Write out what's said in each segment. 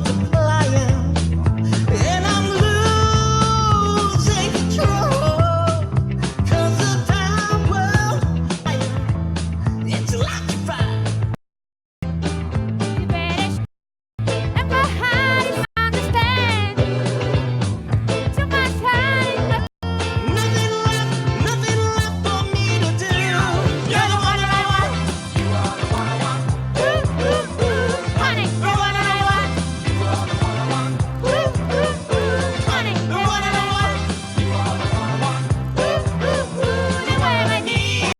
multiplying, and I'm losing control. 'Cause the time will it's electrified. And my heart is understand. Too much time. Nothing left for me to do. You're the one that I want. Ooh, ooh, ooh. Honey, The one that I want. ooh, ooh, ooh. Honey, The one that I want. ooh, ooh, ooh. The way I need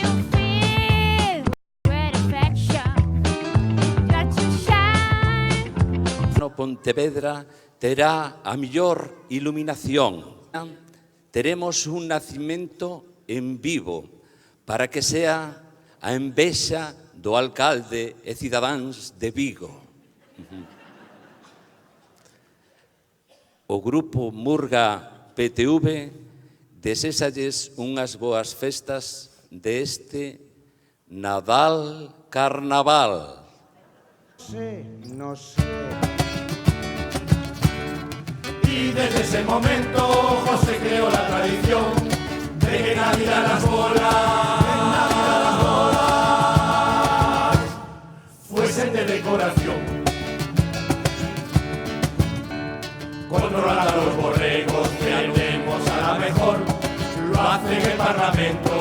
you feel with affection. Got to shine. No Pontevedra terá a mellor iluminación. Teremos un nacimento en vivo para que sea a envexa do alcalde e cidadáns de Vigo. O grupo Murga PTV desésalles unhas boas festas deste Nadal Carnaval. No sé. Y desde ese momento José creó la tradición de que Navidad las bolas fuesen de decoración. Controlar a los borregos que andemos a la mejor, lo hace en el Parlamento,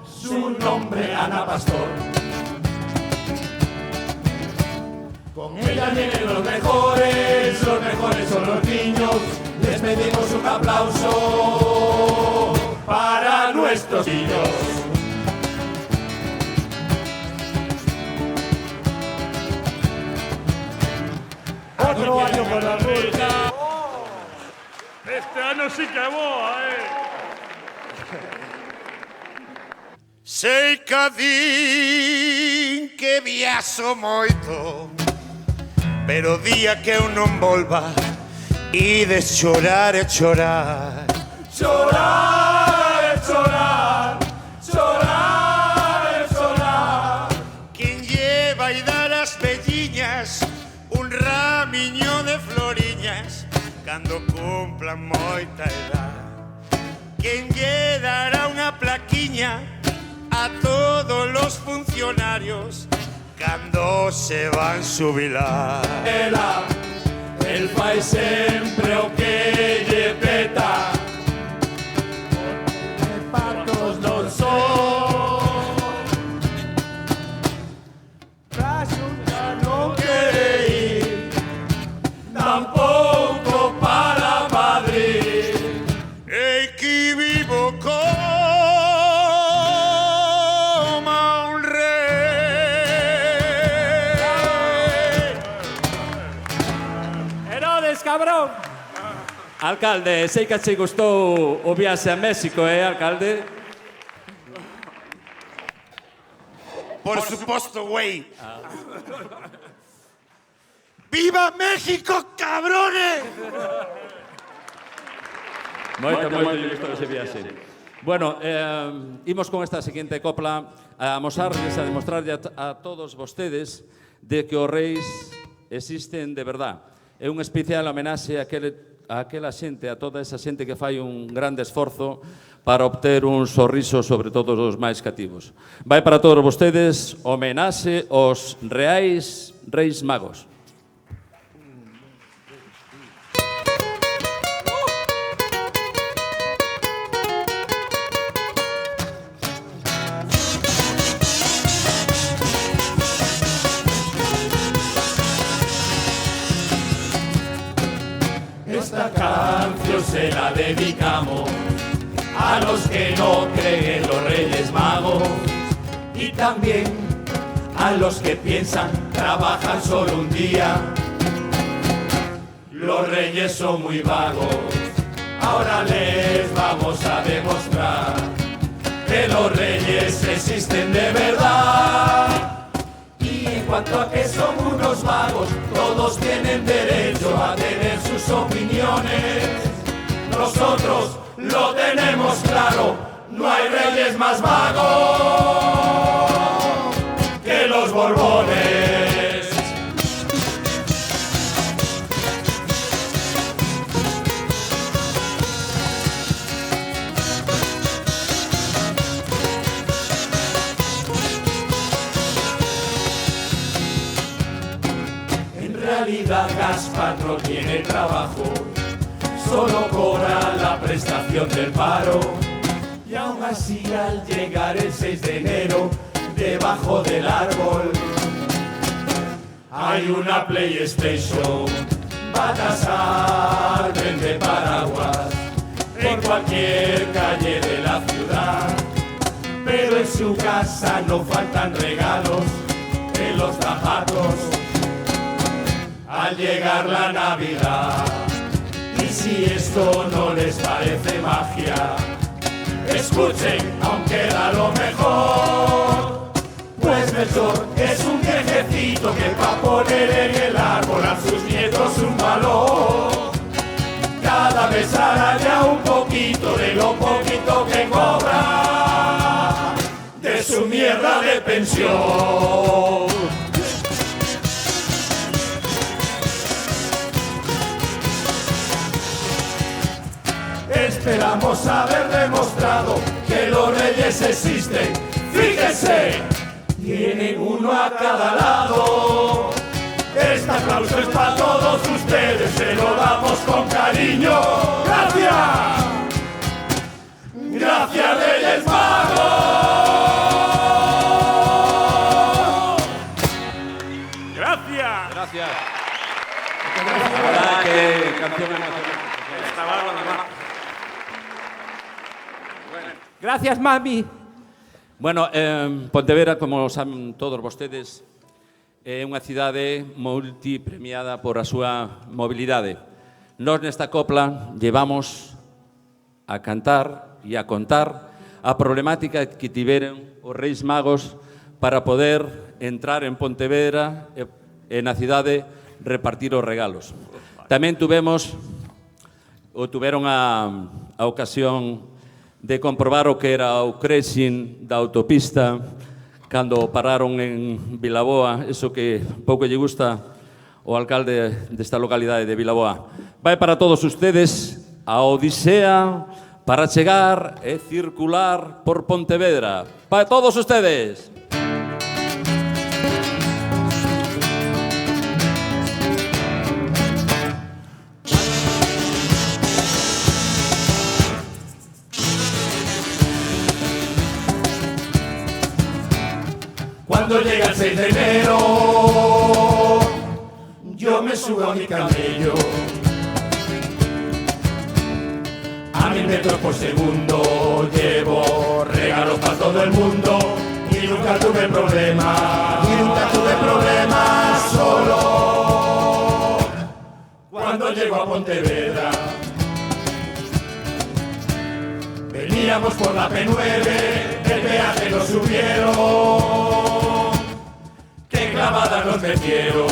Su nombre Ana Pastor. Con ella vienen los mejores son los niños. Les pedimos un aplauso para nuestros niños. Otro año con la ruta. Este ano sí que é boa, Sei que din que viaxo moito, pero día que eu non volva, ides chorar e chorar. Chorar, chorar, chorar, chorar. Quen lleva e dar as velliñas un ramiño de floriñas cando cumplan moita edad. Quen lle dará unha plaquiña a todos los funcionarios cando se van xubilar. El fai sempre o que lle peta. Porque patos non son. Pra xuntar non quere ir, tampouco para Madrid. Equivocó como un rey. Herodes, cabrón. Alcalde, sei que che gustou o viaxe a México, alcalde? Por supuesto, güey. ¡Viva México, cabrones! Moito lle gustou ese viaxe. Bueno, imos con esta seguinte copla a amosarles, a demostrarlle a todos vostedes de que os reis existen de verdad. É un especial homenaxe a aquela xente, a toda esa xente que fai un grande esforzo para obter un sorriso sobre todos os máis cativos. Vai para todos vostedes homenaxe aos reais reis magos. Esta canción se la dedicamos a los que no creen en los Reyes Magos y también a los que piensan trabajan solo un día. Los reyes son muy vagos, ahora les vamos a demostrar que los reyes existen de verdad. Y en cuanto a que son unos vagos, todos tienen derecho a tener sus opiniones. Nosotros lo tenemos claro, no hay reyes más vagos. vida Gaspar no tiene trabajo, solo cobra la prestación del paro. Y aún así al llegar el 6 de enero, debajo del árbol hay una PlayStation. Baltasar vende paraguas en cualquier calle de la ciudad, pero en su casa no faltan regalos en los zapatos al llegar la Navidad. Y si esto no les parece magia, escuchen, aunque da lo mejor, pues Melchor es un viejecito que va a poner en el árbol a sus nietos un valor. Cada vez araña un poquito de lo poquito que cobra de su mierda de pensión. Esperamos haber demostrado que los reyes existen. Fíjense, tienen uno a cada lado. Este aplauso es para todos ustedes, se lo damos con cariño. ¡Gracias! ¡Gracias, Reyes Magos! Gracias. Gracias. Ahora que canción emocionante. Gracias, mami. Bueno, Pontevedra, como saben todos vostedes, é unha cidade multipremiada por a súa mobilidade. Nós nesta copla llevamos a cantar e a contar a problemática que tiveron os Reis Magos para poder entrar en Pontevedra e na cidade repartir os regalos. Tamén tuveron a ocasión de comprobar o que era o crashing da autopista cando pararon en Vilaboa, eso que pouco lle gusta o alcalde desta localidade de Vilaboa. Vai para todos ustedes a odisea para chegar e circular por Pontevedra. Para todos ustedes. Cuando llega el 6 de enero, yo me subo a mi camello. A 1000 metros por segundo llevo regalos para todo el mundo y nunca tuve problemas. Solo cuando llego a Pontevedra. Veníamos por la P9, el peaje lo subieron. ¡Qué clavada nos metieron!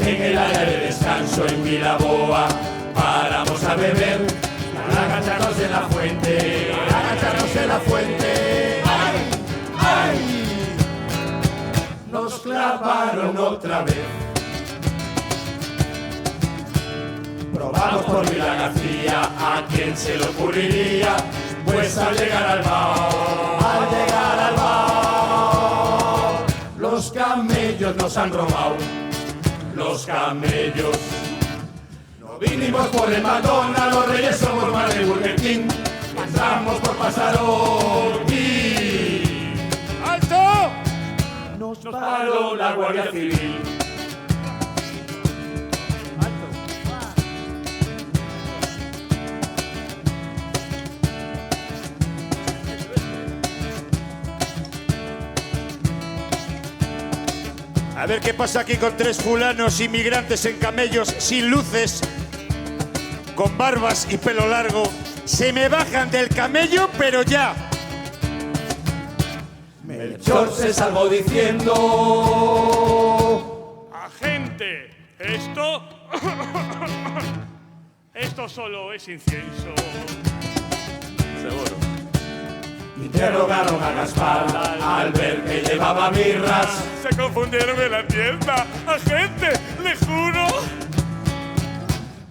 En el área de descanso en Vilaboa paramos a beber, a agacharnos en la fuente, ¡ay! ¡Ay! Nos clavaron otra vez. Probamos por Vila García, ¿a quién se le ocurriría? Pues al llegar al bar, los camellos nos han robado, los camellos. No vinimos por el McDonald's, los reyes somos más de Burger King, entramos por Pasarón y... ¡Alto! Nos paró la Guardia Civil. A ver qué pasa aquí con 3 fulanos inmigrantes en camellos, sin luces, con barbas y pelo largo. Se me bajan del camello, pero ya. Melchor se salvó diciendo: Agente, esto solo es incienso. Seguro. Interrogaron a Gaspar al ver que llevaba birras. Se confundieron en la tienda. Agente, le juro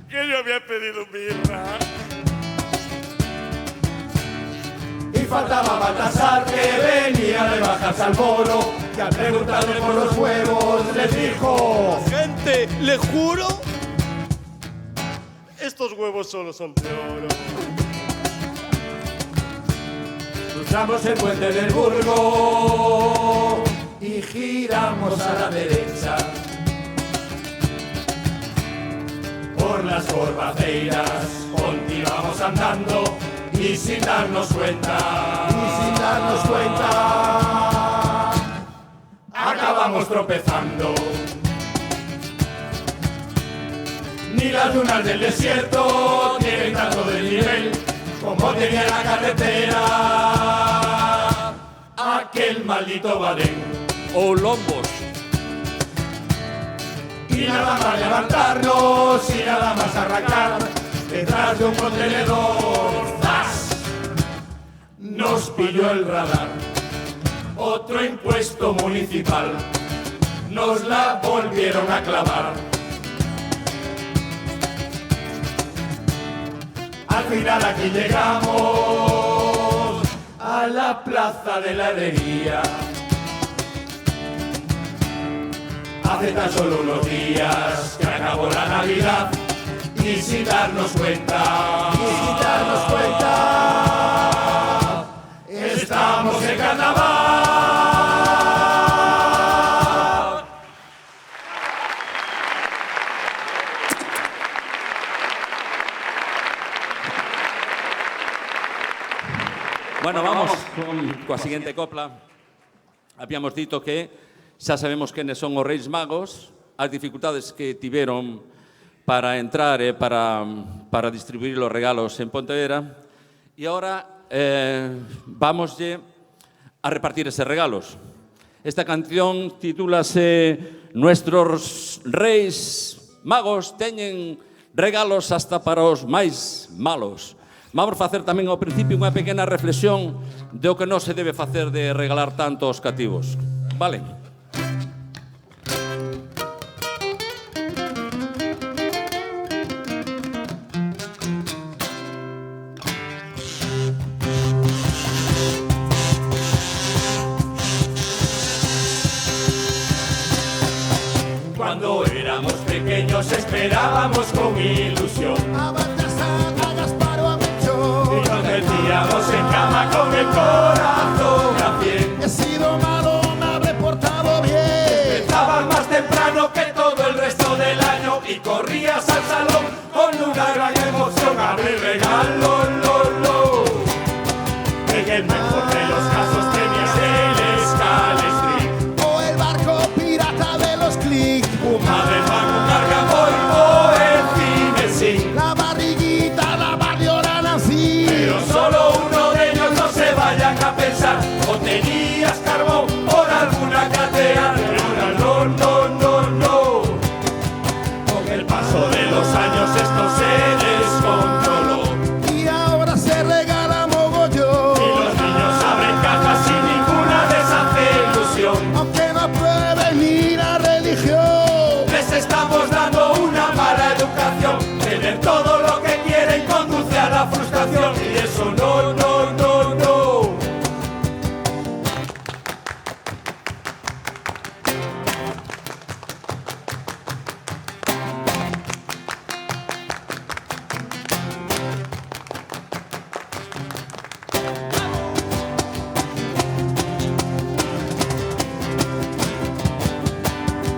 que yo había pedido birra. Y faltaba Baltasar, que venía de bajarse al bolo. que al preguntarle por los huevos les dijo: Gente, le juro, estos huevos solo son de oro. Cruzamos el puente del Burgo y giramos a la derecha. Por las Corbaceiras continuamos andando y sin darnos cuenta, acabamos tropezando. Ni las dunas del desierto tienen tanto desnivel como tenía la carretera aquel maldito Badén. O lombos. Y nada más levantarnos y nada más arrancar, detrás de un contenedor, ¡zas!, nos pilló el radar. Otro impuesto municipal, nos la volvieron a clavar. Al final aquí llegamos a la plaza de la herrería. Hace tan solo unos días que acabó la Navidad y sin darnos cuenta, estamos en carnaval. Bueno, vamos coa seguinte copla. Habíamos dito que xa sabemos quenes son os Reis Magos, as dificultades que tiveron para entrar e para distribuir os regalos en Pontevedra. E agora vamoslle a repartir eses regalos. Esta canción titúlase Nuestros Reis Magos teñen regalos hasta para os máis malos. Vamos facer tamén ao principio unha pequena reflexión do que non se debe facer de regalar tanto aos cativos. Vale? Cuando éramos pequeños esperábamos con ilusión A Baltasar, a Gaspar o a Melchor. y nos metíamos en cama con el corazón a 100. He sido malo, me habré portado bien. Estabas más temprano que todo el resto del año y corrías al salón con una gran emoción a abrir regalos. En el mejor de los casos tenías el Scalestri, O el barco pirata de los clics. un madre un cargamol o el cine sin. La barriguita, la barriola nací. Pero solo uno de ellos no se vayan a pensar. O tenías carbón por alguna catedral. No. Con el paso de los años esto se descontroló. Y ahora se regala mogollón. Y los niños abren cajas sin ninguna de esas ilusión. Aunque no prueben ni la religión. Les estamos dando una mala educación. Tener todo lo que quieren conduce a la frustración. Y eso no.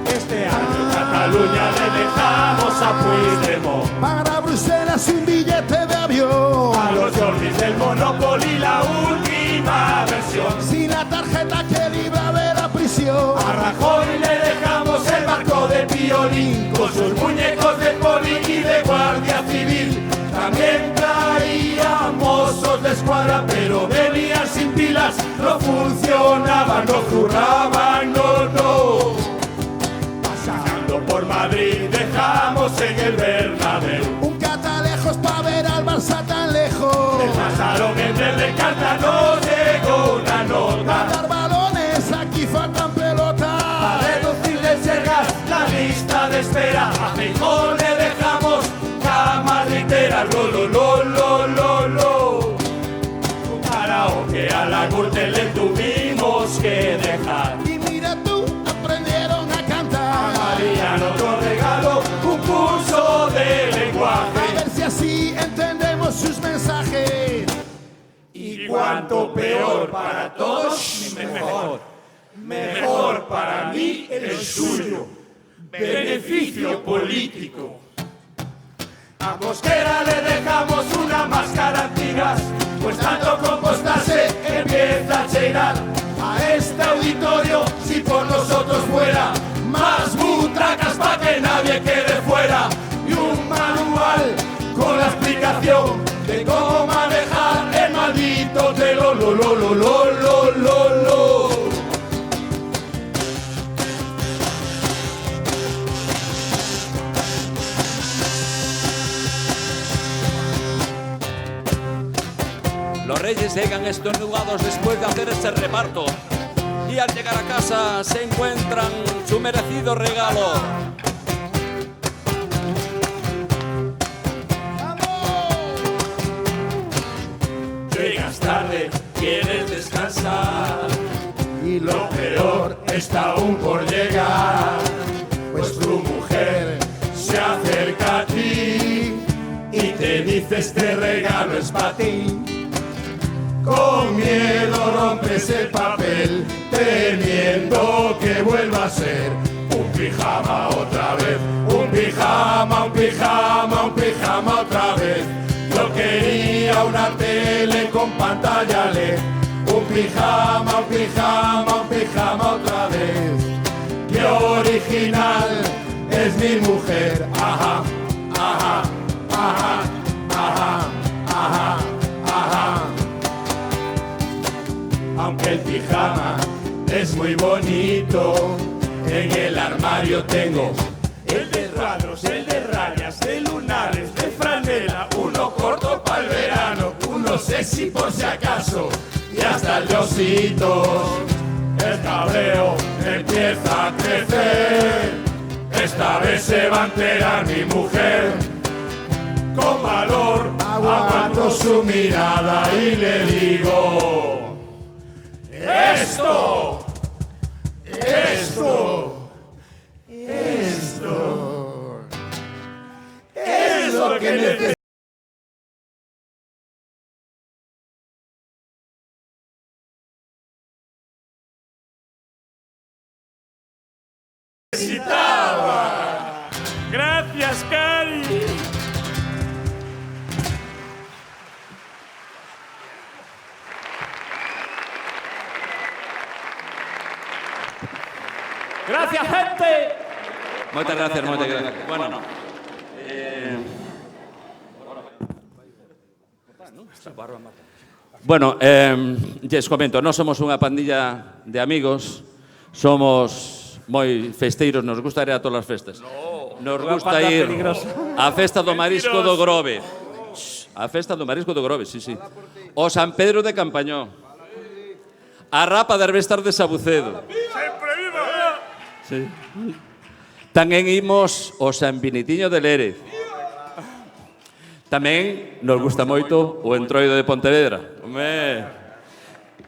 Este año en Cataluña le dejamos a Puigdemont. Para Bruselas un billete de avión. A los Jordis del Monopoly la última versión. Sin la tarjeta que libra de la prisión. A Rajoy le dejamos el barco del violín con sus muñecos de poli y de guardia civil. También traíamos mozos de escuadra, pero venían sin pilas, no funcionaban, no zurraban, no. Pasando por Madrid dejamos en el Bernabéu Un catalejos pa' ver al Barça tan lejos. el pasaron en el Recalta, no llegó una nota. Dar balones, aquí faltan pelotas. A reducir de Sergas la lista de espera. A Feijóo le dejamos camas literas. Lo. Karaoke a la Gürtel le tuvimos que dejar. Y mira Y cuanto peor para todos, mejor. Mejor para mí el suyo. Beneficio político. A Mosquera le dejamos una máscara antigas, pues tanto compostarse empieza a cheirar. A este auditorio, si por nosotros fuera, más butracas pa' que nadie quede fuera. Y un manual con la explicación de cómo manejar el maldito telo, lo. Los reyes llegan estornudados después de hacer ese reparto y al llegar a casa se encuentran su merecido regalo. Llegas tarde, quieres descansar y lo peor está aún por llegar, pues tu mujer se acerca a ti y te dice este regalo es para ti. Con miedo rompes el papel, temiendo que vuelva a ser un pijama otra vez. Un pijama otra vez. Yo quería una tele con pantalla LED. Un pijama otra vez. Qué original es mi mujer. Ajá. Aunque el pijama es muy bonito, en el armario tengo el de cuadros, el de rayas, de lunares, de franela, uno corto para el verano, uno sexy por si acaso, y hasta el osito. El cabreo empieza a crecer, esta vez se va a enterar mi mujer. Con valor aguanto su mirada y le digo: Esto es lo que necesitaba. Gracias, Cari. Gracias, gente. Muchas gracias. Bueno, les comento, no somos unha pandilla de amigos, somos moi festeiros, nos gusta ir a todas as festas. Nos gusta ir á festa do Marisco do Grove. A festa do Marisco do Grove, sí. O San Pedro de Campañó. A Rapa de Arbestar de Sabucedo. Sempre viva. Sí. Tamén imos o San Vinitiño de Lérez. Tamén nos gusta moito o Entroido de Pontevedra.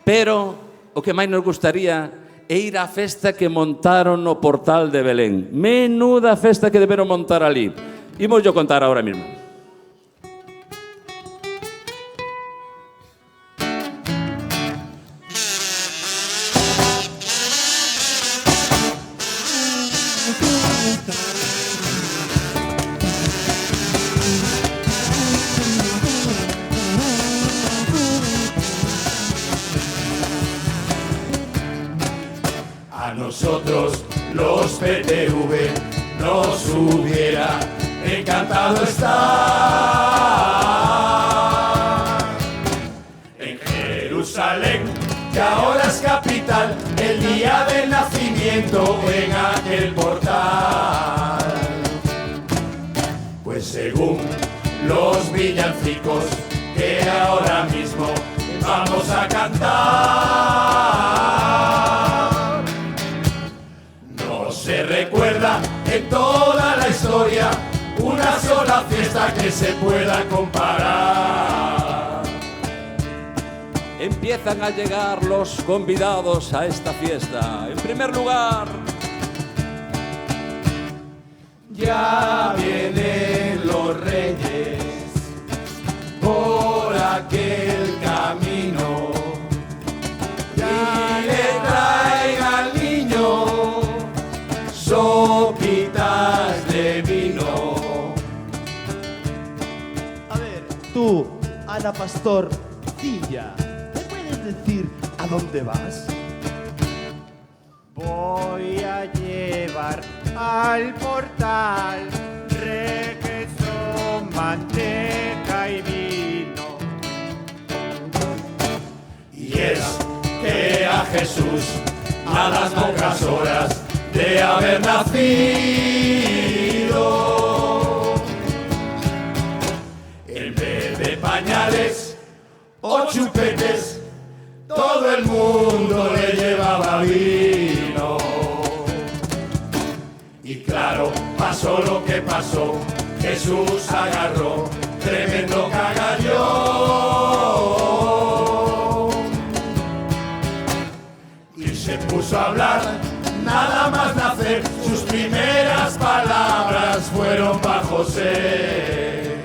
Pero o que máis nos gustaría é ir á festa que montaron no Portal de Belén. Menuda festa que deberon montar ali. Imos yo contar ahora mismo. A nosotros los PTV nos hubiera encantado estar en Jerusalén, que ahora es capital, el día del nacimiento en aquel portal. Pues según los villancicos que ahora mismo vamos a cantar, no se recuerda en toda la historia una sola fiesta que se pueda comparar. Empiezan a llegar los convidados a esta fiesta. En primer lugar, ya vienen los reyes por aquel camino tú, Ana Pastorcilla, ¿me puedes decir a dónde vas? Voy a llevar al portal requesón, manteca y vino. Y es que a Jesús, a las pocas horas de haber nacido, en vez de pañales o chupetes, todo el mundo le llevaba vino. Y claro, pasó lo que pasó, Jesús agarró tremendo cagallón y se puso a hablar, nada más nacer, sus primeras palabras fueron para José.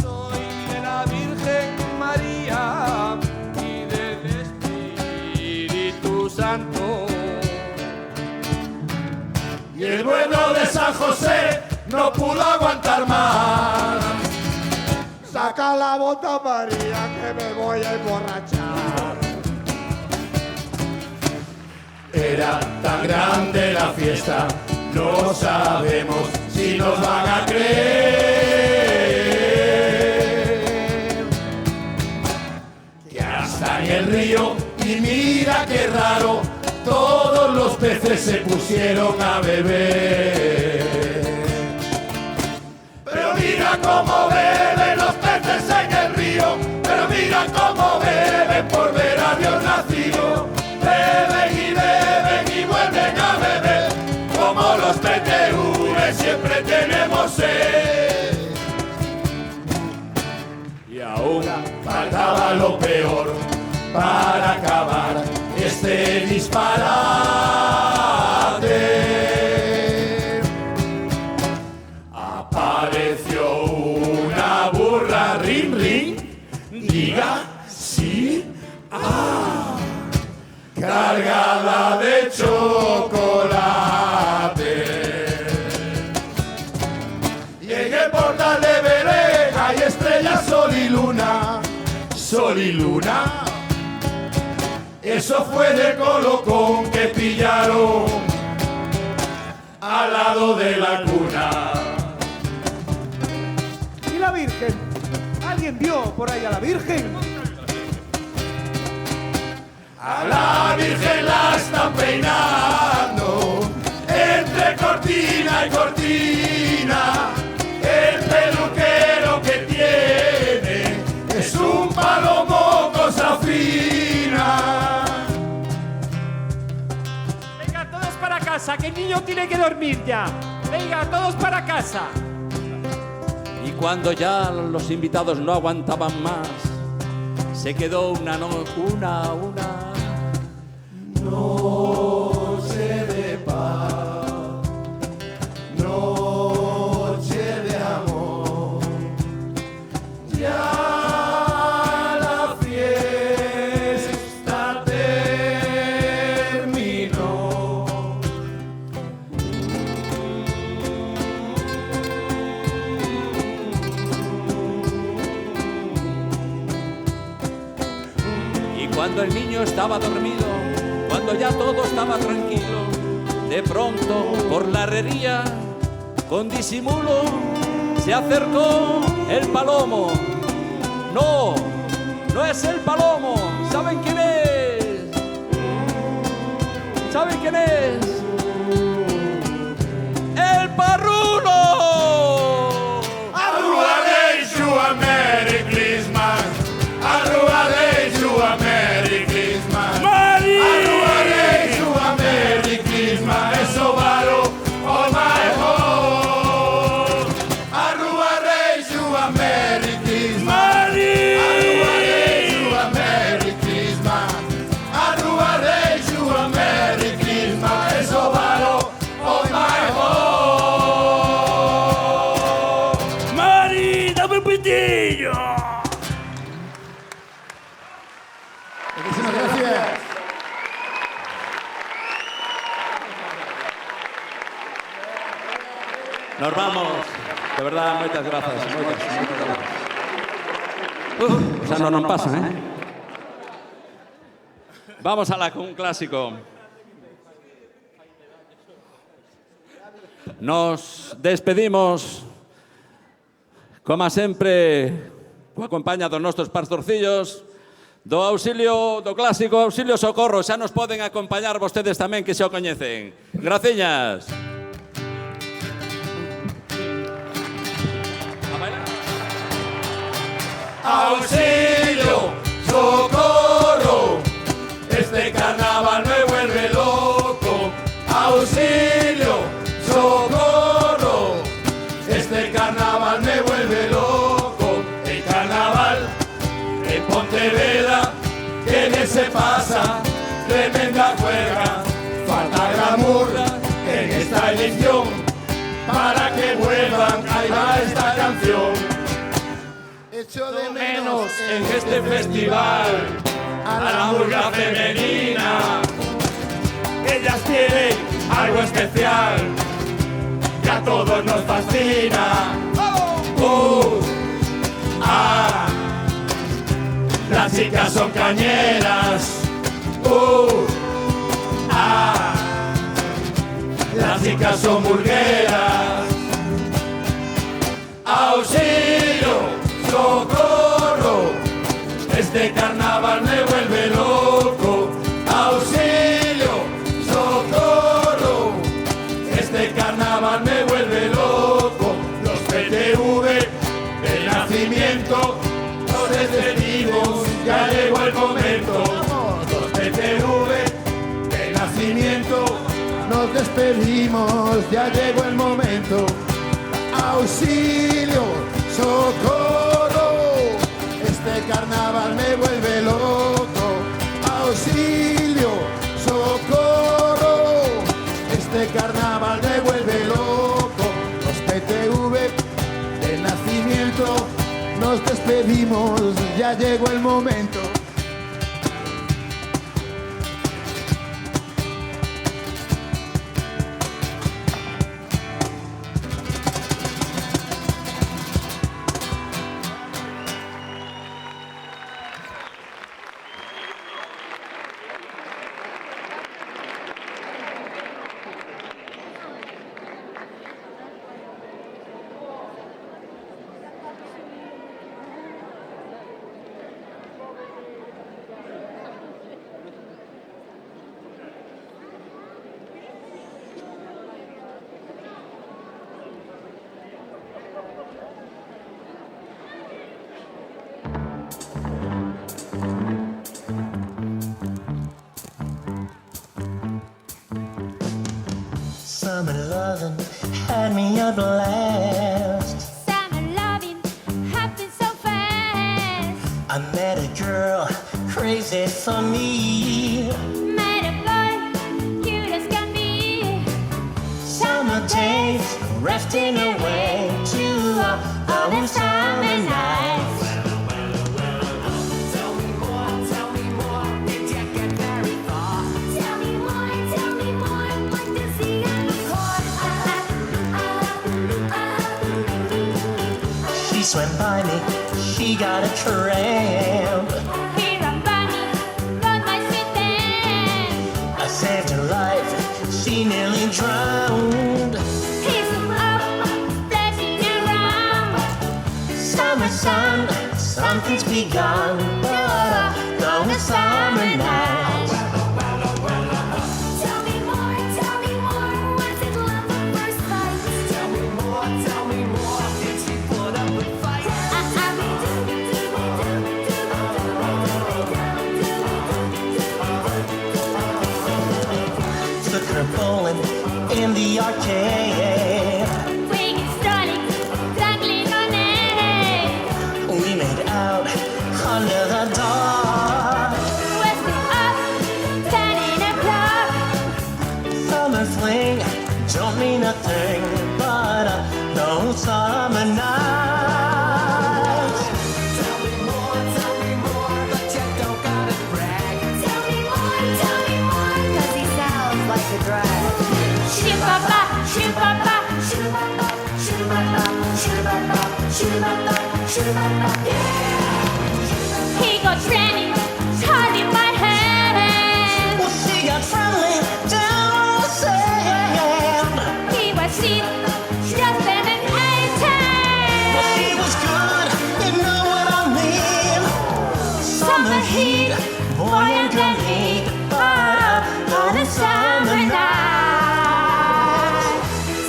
Soy de la Virgen María y del Espíritu Santo. Y el bueno de San José no pudo aguantar más. Saca la bota, María, que me voy a emborrachar. Era tan grande la fiesta, no sabemos si nos van a creer. Que hasta en el río, y mira qué raro, todos los peces se pusieron a beber. Pero mira cómo beben los peces en el río, pero mira cómo beben por ver a Dios nacido. Beben y vuelven a beber, como los PTV siempre tenemos sed. Y ahora faltaba lo peor para acabar este disparate. Apareció una burra, rin rin, diga sí, cargada de chocolate. Y en el portal de Belén hay estrellas, sol y luna, sol y luna. Eso fue de colocón que pillaron al lado de la cuna. ¿Y la Virgen? ¿Alguien vio por ahí a la Virgen? A la Virgen la están peinando entre cortina y cortina. El peluquero que tiene es un palomo cosa fina. Venga, todos para casa, que el niño tiene que dormir ya. Venga, todos para casa. Y cuando ya los invitados no aguantaban más, se quedó una noche de paz, noche de amor. Ya la fiesta terminó. Y cuando el niño estaba dormido, cuando ya todo estaba tranquilo, de pronto por la herrería, con disimulo, se acercó el palomo. No, no es el palomo. ¿Saben quién es? ¿Saben quién es? ¡El parrulo! Arrua de you a Merry Christmas. Arrua de you a Merry Christmas. Arrua de you a Merry Christmas. Eso varo all my home. Arrua de you a Merry Christmas. Arrua de you a Merry Christmas. Arrua de you a Merry Christmas. Nos vamos. De verdad, moitas grazas. O sea, non pasa, Vamos con un clásico. Nos despedimos, como sempre, coa compañía dos nosos pastorcillos, do auxilio, do clásico Auxilio Socorro. Xa nos poden acompañar vostedes tamén, que xa o coñecen. Graciñas. Auxilio, socorro, este carnaval me vuelve loco. Auxilio, socorro, este carnaval me vuelve loco. El carnaval en Pontevedra, que bien se pasa, tremenda juerga. Falta glamour en esta edición, para que vuelvan, ahí va esta canción. Echo de menos En este festival a la murga femenina. Ellas tienen algo especial que a todos nos fascina. Las chicas son cañeras. Las chicas son burgueras. Auxilio, socorro, este carnaval me vuelve loco. Auxilio, socorro, este carnaval me vuelve loco. Los PTV de nacimiento nos despedimos, ya llegó el momento. Los PTV de nacimiento nos despedimos, ya llegó el momento. Auxilio, socorro, este carnaval me vuelve loco. Auxilio, socorro, este carnaval me vuelve loco. Los PTV de nacimiento nos despedimos, ya llegó el momento. Summer loving had me a blast. Summer loving happened so fast. I met a girl crazy for me. Met a boy, cute as can be. Summer days drifting away to all the summer nights. She swam by me, she got a tramp. He ran by me, run my sweet dance. I saved her life, she nearly drowned. He's up, splashing around. Summer sun, something's begun, but those summer nights. Tell me more, was it love at first sight? Tell me more, did she put up a fight? Took her bowling in the arcade. We get started, juggling on it. We made out under the dark. Western up, turning a clock. Summer fling don't mean a thing, but those summer nights. Tell me more, but you don't gotta brag. Tell me more, 'cause he sounds like a drag. Shoo-ba-ba, shoo-ba-ba, shoo-ba-ba, shoo-ba-ba. He got training, holding my hand. Well, she got friendly down the sand. He was seen, just 7 and 18. Well, she was good, you know what I mean. Summer heat, buoyant and heat, on a summer night.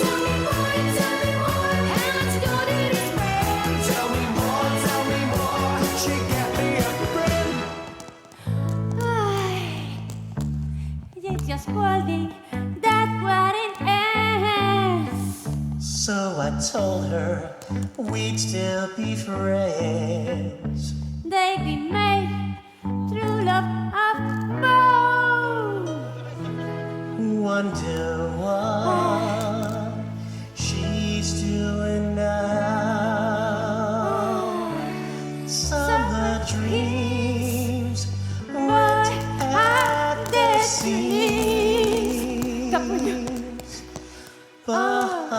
Tell me more, and let's go to this way. Tell me more, she get me a friend. It's just holding, that's what it is. So I told her we'd still be friends. They've been made through love of both. Wonder what she's doing now. Summer dreams, what have they seen? But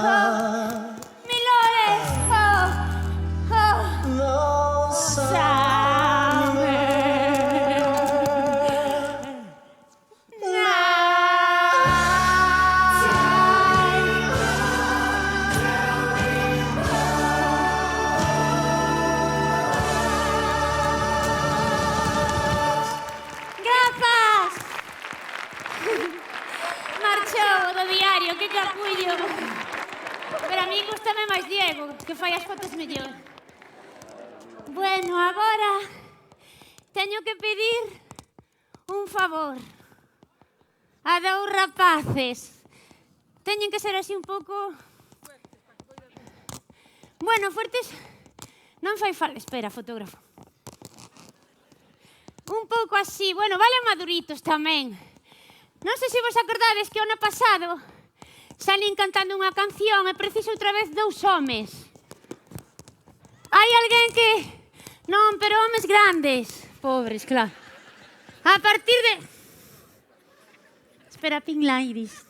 Milores, no summer Grazas! Marchou do diario, que capullo. Pero a mí gustame máis Diego, que fai as fotos mellor. Bueno, agora teño que pedir un favor a 2 rapaces. Teñen que ser así un pouco... Bueno, fuertes... Non fai falta... Espera, fotógrafo. Un pouco así, bueno, vale maduritos tamén. Non sei se vos acordades que o ano pasado salín cantando unha canción e preciso outra vez 2 homes. Hai alguén que... Non, pero homes grandes. Pobres, claro. A partir de... Espera, Pingla Iris.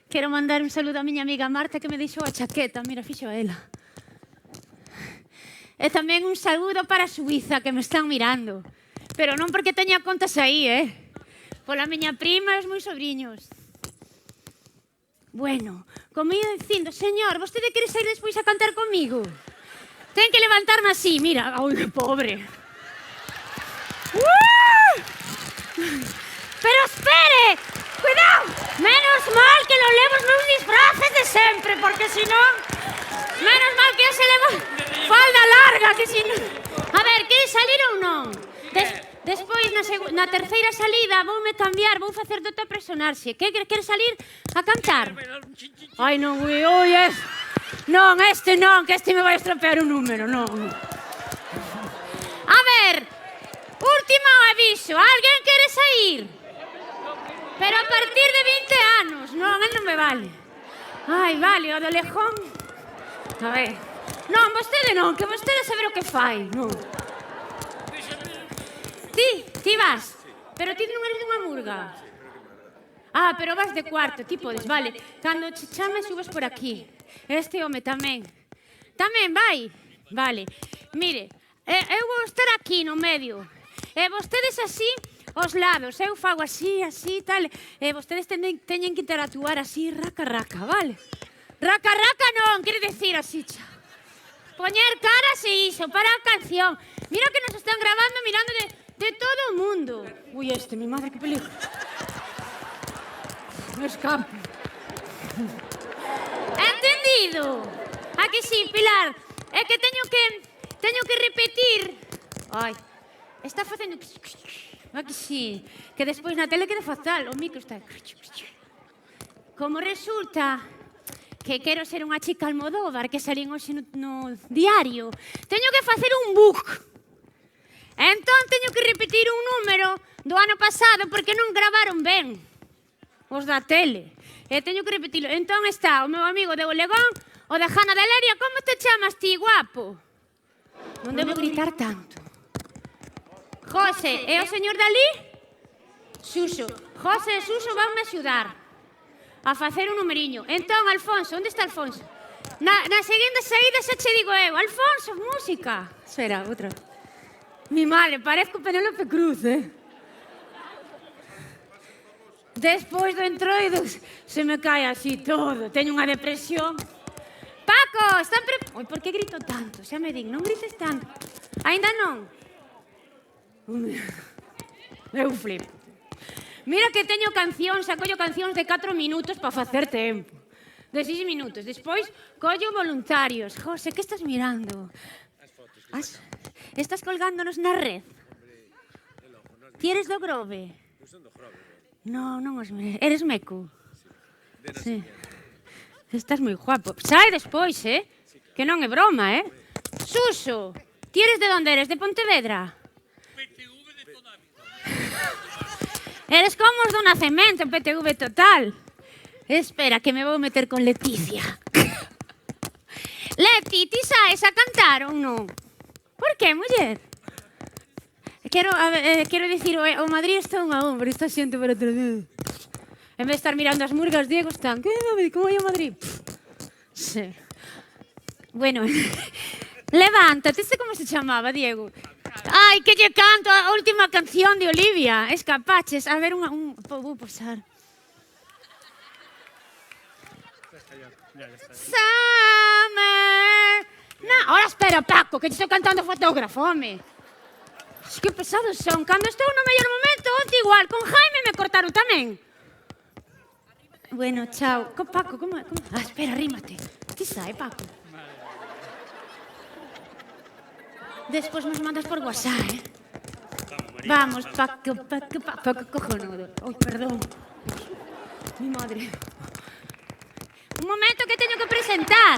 Quero mandar un saludo a miña amiga Marta que me deixou a chaqueta. Mira, fixo a ela. E tamén un saludo para Suiza, que me están mirando. Pero non porque teña contas aí, Pola miña prima e os meus sobrinhos. Bueno, como ia dicindo, señor, vostede quere sair despois a cantar comigo? Ten que levantarme así, mira. Ai, que pobre. Pero espere! Cuidado! Menos mal que non levo os meus disfraces de sempre, porque si non... Menos mal que eu se levo falda larga, que si non... A ver, queres salir ou non? Despois, na terceira salida, voume cambiar, vou facer doutra personaxe. Queres salir a cantar? Ai, non, ui, non, que este me vai estropear un número, non. A ver, último aviso, alguén quere sair? Pero a partir de 20 anos, non, non me vale. Ai, vale, o do lejón. A ver, non, vostede non, que vostede saber o que fai, non. Ti vas, pero ti non eres dunha murga. Ah, pero vas de cuarto, ti podes, vale. Cando che chame, subes por aquí. Este home tamén. Tamén vai? Vale. Mire, eu vou estar aquí no medio. E vostedes así, aos lados. Eu fago así, así, tal. E vostedes teñen que interactuar así, raca, raca, vale? Raca, raca non, quere decir así, xa. Poñer caras e iso, para a canción. Mira que nos están grabando mirando de todo o mundo. Ui, mi madre, que peligro. No escapo. Entendido? A que sí, Pilar? É que teño que repetir. Ai, está facendo... A que sí? Que despois na tele queda fatal, o micro está... Como resulta que quero ser unha chica Almodóvar, que salín hoxe no diario, teño que facer un book. Entón teño que repetir un número do ano pasado porque non gravaron ben os da tele. E teño que repetilo. Entón está o meu amigo de Olegón, o de Jana de Leria. Como te chamas ti, guapo? Non debo gritar tanto. José, e o señor Dalí? Suso. José e Suso vanme axudar a facer un numeriño. Entón, Alfonso, onde está Alfonso? Na seguinte saída xa che digo eu, Alfonso, música. Espera, outra. Mi madre, parezco Penélope Cruz, Despois do entroido se me cae así todo, teño unha depresión. Paco, están Oi, por que grito tanto? Xa me din, non grites tanto. Ainda non? Eu flipo. Mira que teño cancións, acollo cancións de 4 minutos para facer tempo. De 6 minutos. Despois, collo voluntarios. José, que estás mirando? Estás colgándonos na red? Ti eres do Grove? Non os me... Eres meco? Sí. Estás moi guapo. Sai despois, Que non é broma, Suso, ti eres de onde eres? De Pontevedra? PTV de toda a vida. Eres como os do nacemento, en PTV total. Espera, que me vou meter con Leticia. Leti, ti saes a cantar ou non? Por que, muller? Quero dicir, o Madrid está 1-1, pero esta xente para atrás. En vez de estar mirando as murgas, Diego están, como hai o Madrid? Sí. Bueno, levántate, como se chamaba, Diego? Ai, que lle canto a última canción de Olivia. Escapaches, a ver, vou posar. Summer. Ahora espera, Paco, que te estou cantando fotógrafo, home. Que pesados son. Cando estou no mellor momento, onte igual. Con Jaime me cortaron tamén. Bueno, chao. Paco, como... espera, rímate. Ti sae, Paco. Despois nos mandas por WhatsApp, Vamos, Paco, cojonudo. Ai, perdón. Mi madre. Un momento que teño que presentar.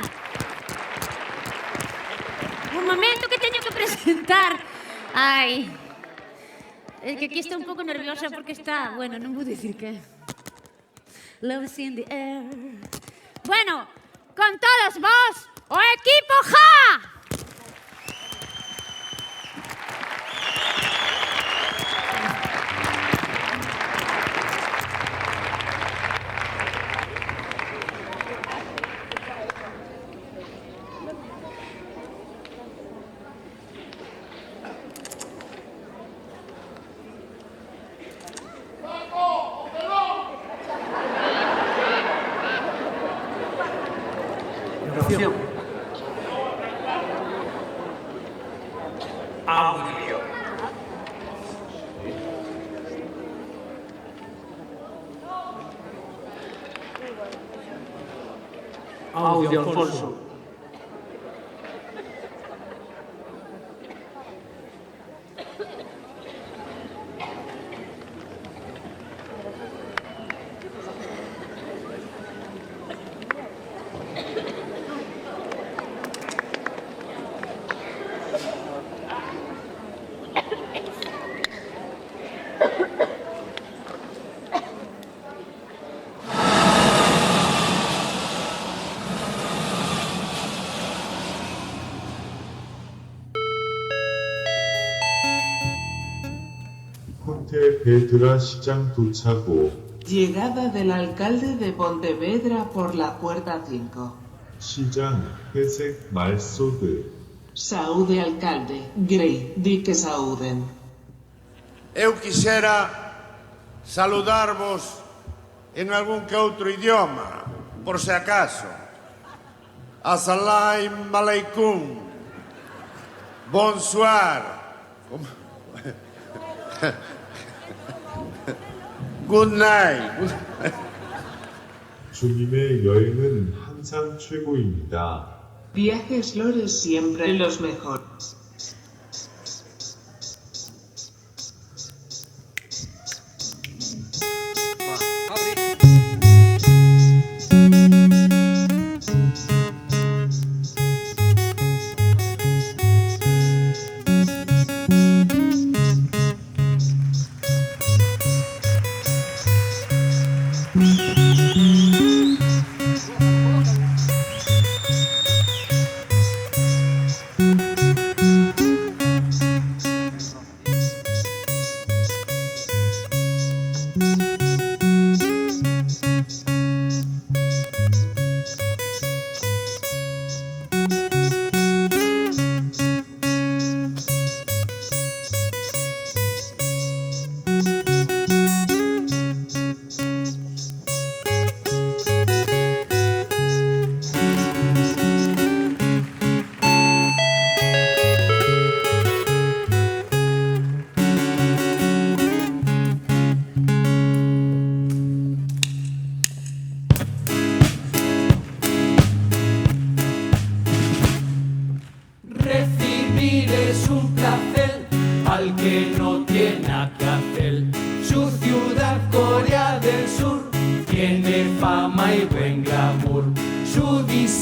Ai. É que aquí está un pouco nerviosa porque está... Bueno, non vou dicir que... Love is in the air. Bueno, con todos vos, o equipo Ja! Audio. Audio, Alfonso. 호텔 베드라 시장 도착 후 Llegada del alcalde de Pontevedra por la puerta 5. 시장 회색 말소드 Saúde alcalde, Grey, di que saúden. Eu quixera saludarvos en algún que outro idioma, por se acaso. Assalamu alaikum. Bonsoir. Good night. 주님의 여행은 항상 최고입니다. Viajes Lores siempre los mejores.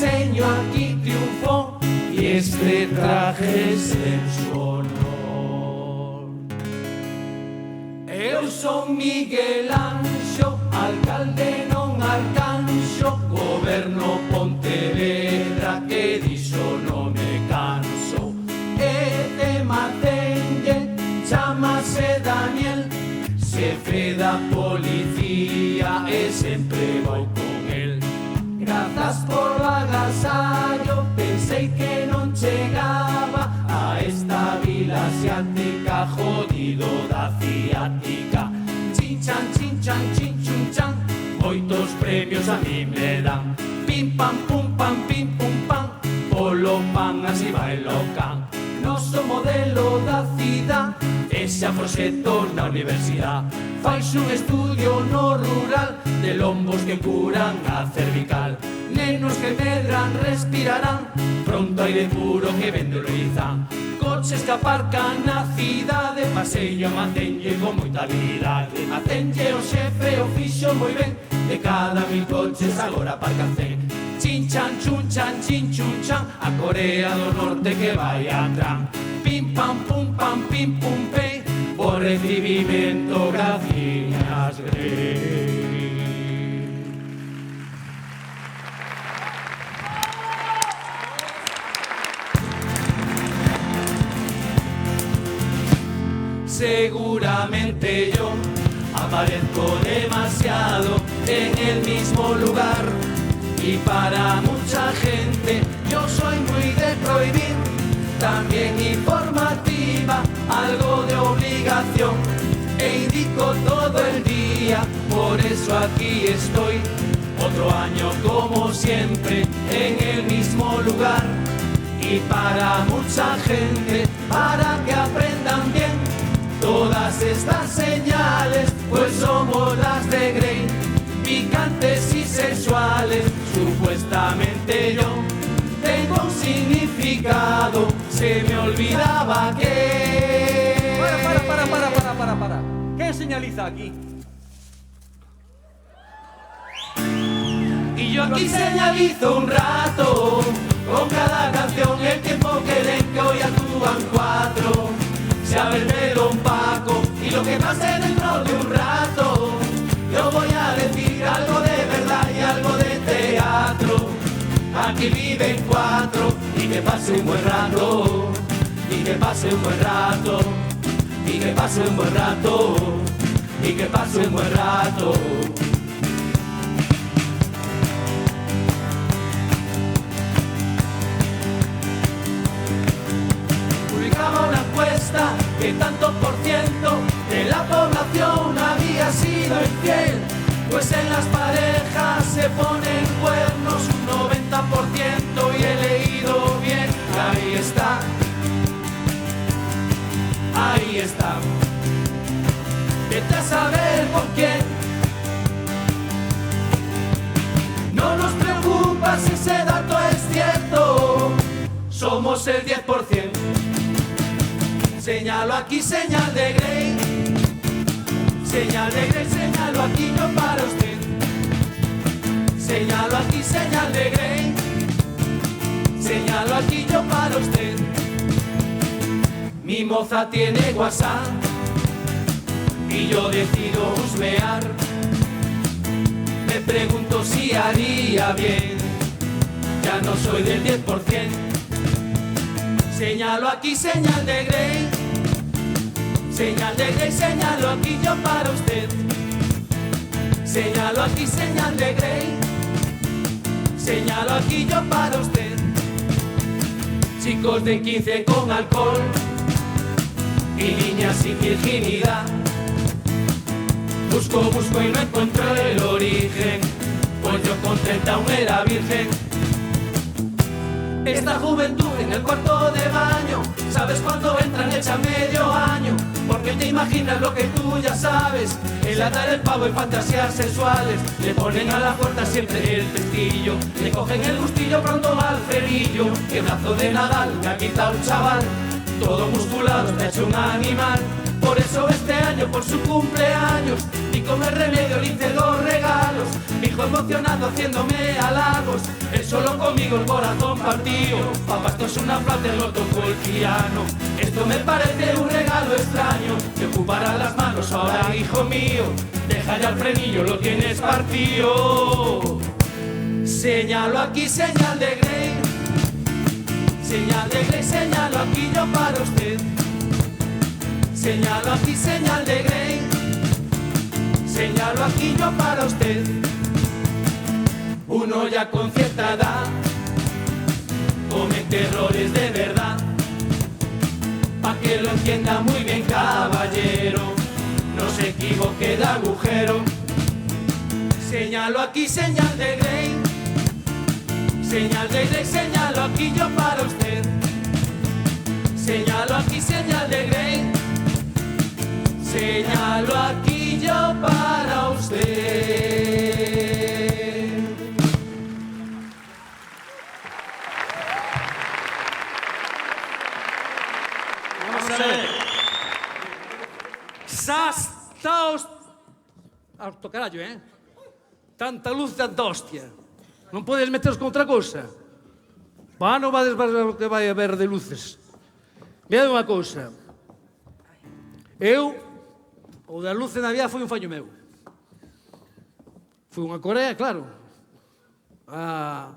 diseño aquí triunfó y este traje es en su honor. Eu son Miguel Anxo, alcalde non arcanxo, goberno Pontevedra que dixo non me canso. E te matenlle, chamase Daniel, xefe da policía e sempre vou con el. Grazas por o agasallo, pensei que non chegaba a esta vila asiática, jodido da ciática. Chinchan, chinchan, chinchunchan, moitos premios a mí me dan. Pim pam pum pam pim pum pam, polo pan así vai loca. Noso modelo da cidade, ese proxecto na universidade. Fais un estudio no rural de lombos que curan a cervical. Nenos que medran respirarán pronto aire puro que vende Loizán. Coches que aparcan na cidade, paseillo a Matenlle con moita habilidade. Matenlle o xefe o fixo moi ben, de cada 1000 coches agora aparcan 100. Chin chan chun chan chin chun chan, a Corea do Norte que vai a Trump. Pim pam pum pam pim pum pem, por recibimento gracias Grey. Seguramente yo aparezco demasiado en el mismo lugar y para mucha gente yo soy muy de prohibir, también informativa, algo de obligación e indico todo el día, por eso aquí estoy, otro año como siempre en el mismo lugar y para mucha gente, para que aprendan bien todas estas señales, pues somos las de Grey, picantes y sexuales. Supuestamente yo tengo un significado, se me olvidaba que... Para. ¿Qué señaliza aquí? Y yo aquí señalizo un rato, con cada canción el tiempo que den, que hoy actúan 4. Se abre el melón Paco y lo que pase dentro de un rato, yo voy a decir algo de verdad y algo de teatro. Aquí viven 4 y que pase un buen rato, y que pase un buen rato, y que pase un buen rato, y que pase un buen rato. Publicaba una encuesta que tanto por ciento de la población había sido infiel, pues en las parejas se ponen cuernos un 90% y he leído bien, ahí está, ahí está. Vete a saber con quién. No nos preocupa si ese dato es cierto, somos el 10%. Señalo aquí, señal de Grey. Señal de Grey, señalo aquí yo para usted. Señalo aquí, señal de Grey. Señalo aquí yo para usted. Mi moza tiene WhatsApp y yo decido husmear. Me pregunto si haría bien, ya no soy del 10%. Señalo aquí, señal de Grey. Señal de Grey, señalo aquí yo para usted. Señalo aquí, señal de Grey. Señalo aquí yo para usted. Chicos de 15 con alcohol y niñas sin virginidad. Busco y no encuentro el origen, pues yo con 30 aún era virgen. Esta juventud en el cuarto de baño, ¿sabes cuándo entran? Echa medio año, porque te imaginas lo que tú ya sabes. Enlatar el pavo en fantasías sexuales, le ponen a la puerta siempre el pestillo, le cogen el gustillo pronto al frenillo. Qué brazo de Nadal me ha quitado el chaval, todo musculado está hecho un animal. Por eso este año, por su cumpleaños, y como el remedio le hice 2 regalos. Mi hijo emocionado haciéndome halagos, el solo conmigo el corazón partido. Papá, esto es una flauta, lo tocó el piano. Esto me parece un regalo extraño. Te ocupará las manos ahora, hijo mío. Deja ya el frenillo, lo tienes partido. Señalo aquí, señal de Grey. Señal de Grey, señalo aquí yo para usted. Señalo aquí, señal de Grey. Señalo aquí yo para usted. Uno ya con cierta edad comete errores de verdad. Pa' que lo entienda muy bien, caballero, no se equivoque de agujero. Señalo aquí, señal de Grey. Señal de Grey, señalo aquí yo para usted. Señalo aquí, señal de Grey. Señalo aquí yo para usted. Vamos a ver. Sastaos... Alto carallo, Tanta luz, tanta hostia. Non podes meteros con outra cousa. Pá, non vades ver o que vai haber de luces. Mira unha cousa. Eu, o das luces na vía foi un fallo meu. Foi unha Corea, claro. A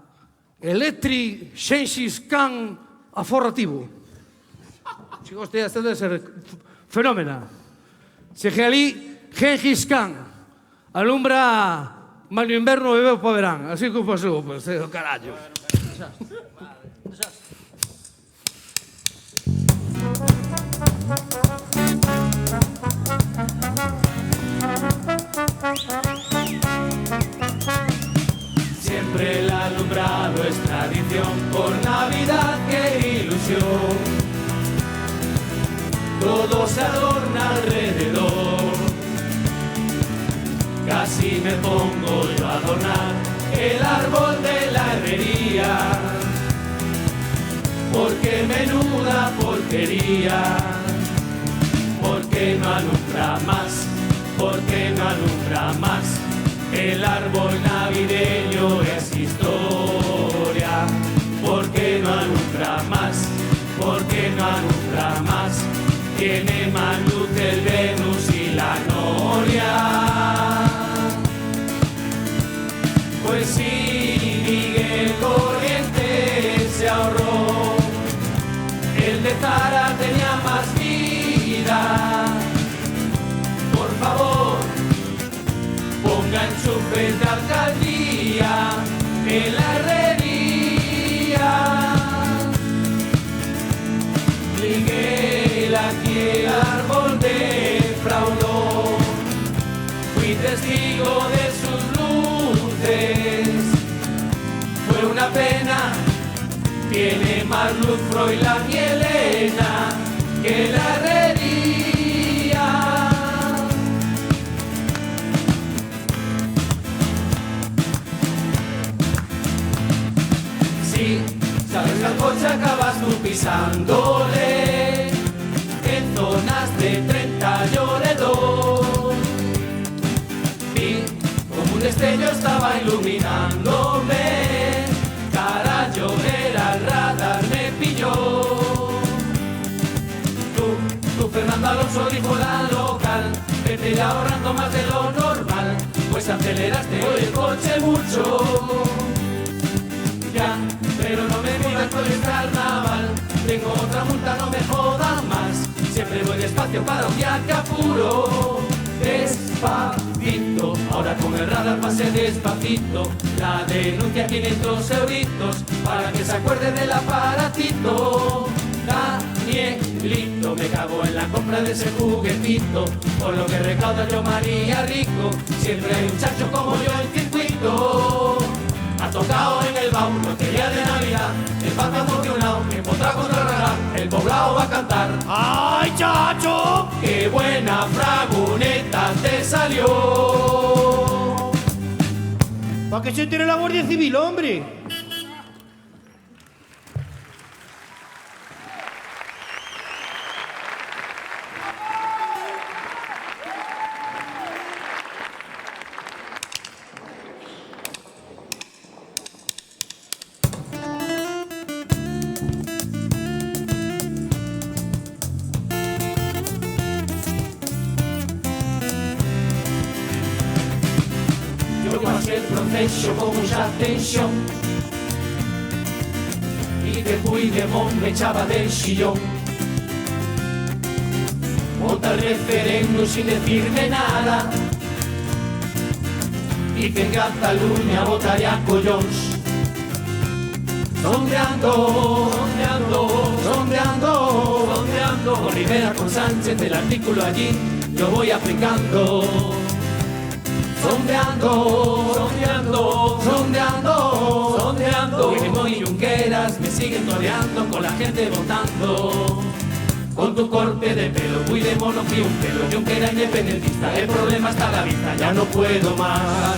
Electric Shensis Can aforrativo. Se goste, esta debe ser fenómena. Se que ali Gengis Khan alumbra mal no inverno e bebe para verán. Así que pasou, pues, carallo. Siempre el alumbrado es tradición, por Navidad qué ilusión. Todo se adorna alrededor. Casi me pongo yo a adornar el árbol de la herrería, porque menuda porquería. Porque no alumbra más, porque no alumbra más. El árbol navideño es historia. Porque no alumbra más, porque no alumbra más. Tiene más luz el Venus y la Noria. Pues sí, Miguel Corrientes se ahorró. El de Zara tenía más vida. Por favor, ponga enchufes de alcaldía en la herrería. Miguel, aquí el árbol defraudó. Fui testigo de sus luces. Fue una pena. Tiene más luz Froilán y Elena que la herrería. Sí, sabes que al coche acabas tú pisándole. En zonas de 30 yo le doy. Vi como un destello estaba iluminándome. Carajo, era el radar, me pilló. Tú Fernando Alonso dijo la local, vete ya ahorrando más de lo normal, pues aceleraste hoy el coche mucho. Ya, pero no me digas por el carnaval, tengo otra multa, no me jodan más. Siempre voy despacio para un día que apuro. Despacito, ahora con el radar pase despacito. La denuncia 500 euritos para que se acuerde del aparatito. Danielito, me cago en la compra de ese juguetito. Por lo que recauda yo María Rico, siempre hay un chacho como yo en circuito. Ha tocado en el baúl lotería de Navidad, el pata emocionado que podrá contrarregar, el poblado va a cantar. ¡Ay, chacho! ¡Qué buena fraguneta te salió! ¿Para qué se tiene la Guardia Civil, hombre? feixo con mucha tensión y que Puigdemont me echaba del sillón. Vota el referéndum sin decirme nada y que en Cataluña votaría a collons. Sondeando, con Rivera, con Sánchez, el artículo allí yo voy aplicando. Sondeando, Puigdemont y Junqueras me siguen toreando con la gente votando. Con tu corte de pelo, Puigdemont no fui un pelo, Junqueras independentista, el problema está a la vista. Ya no puedo más,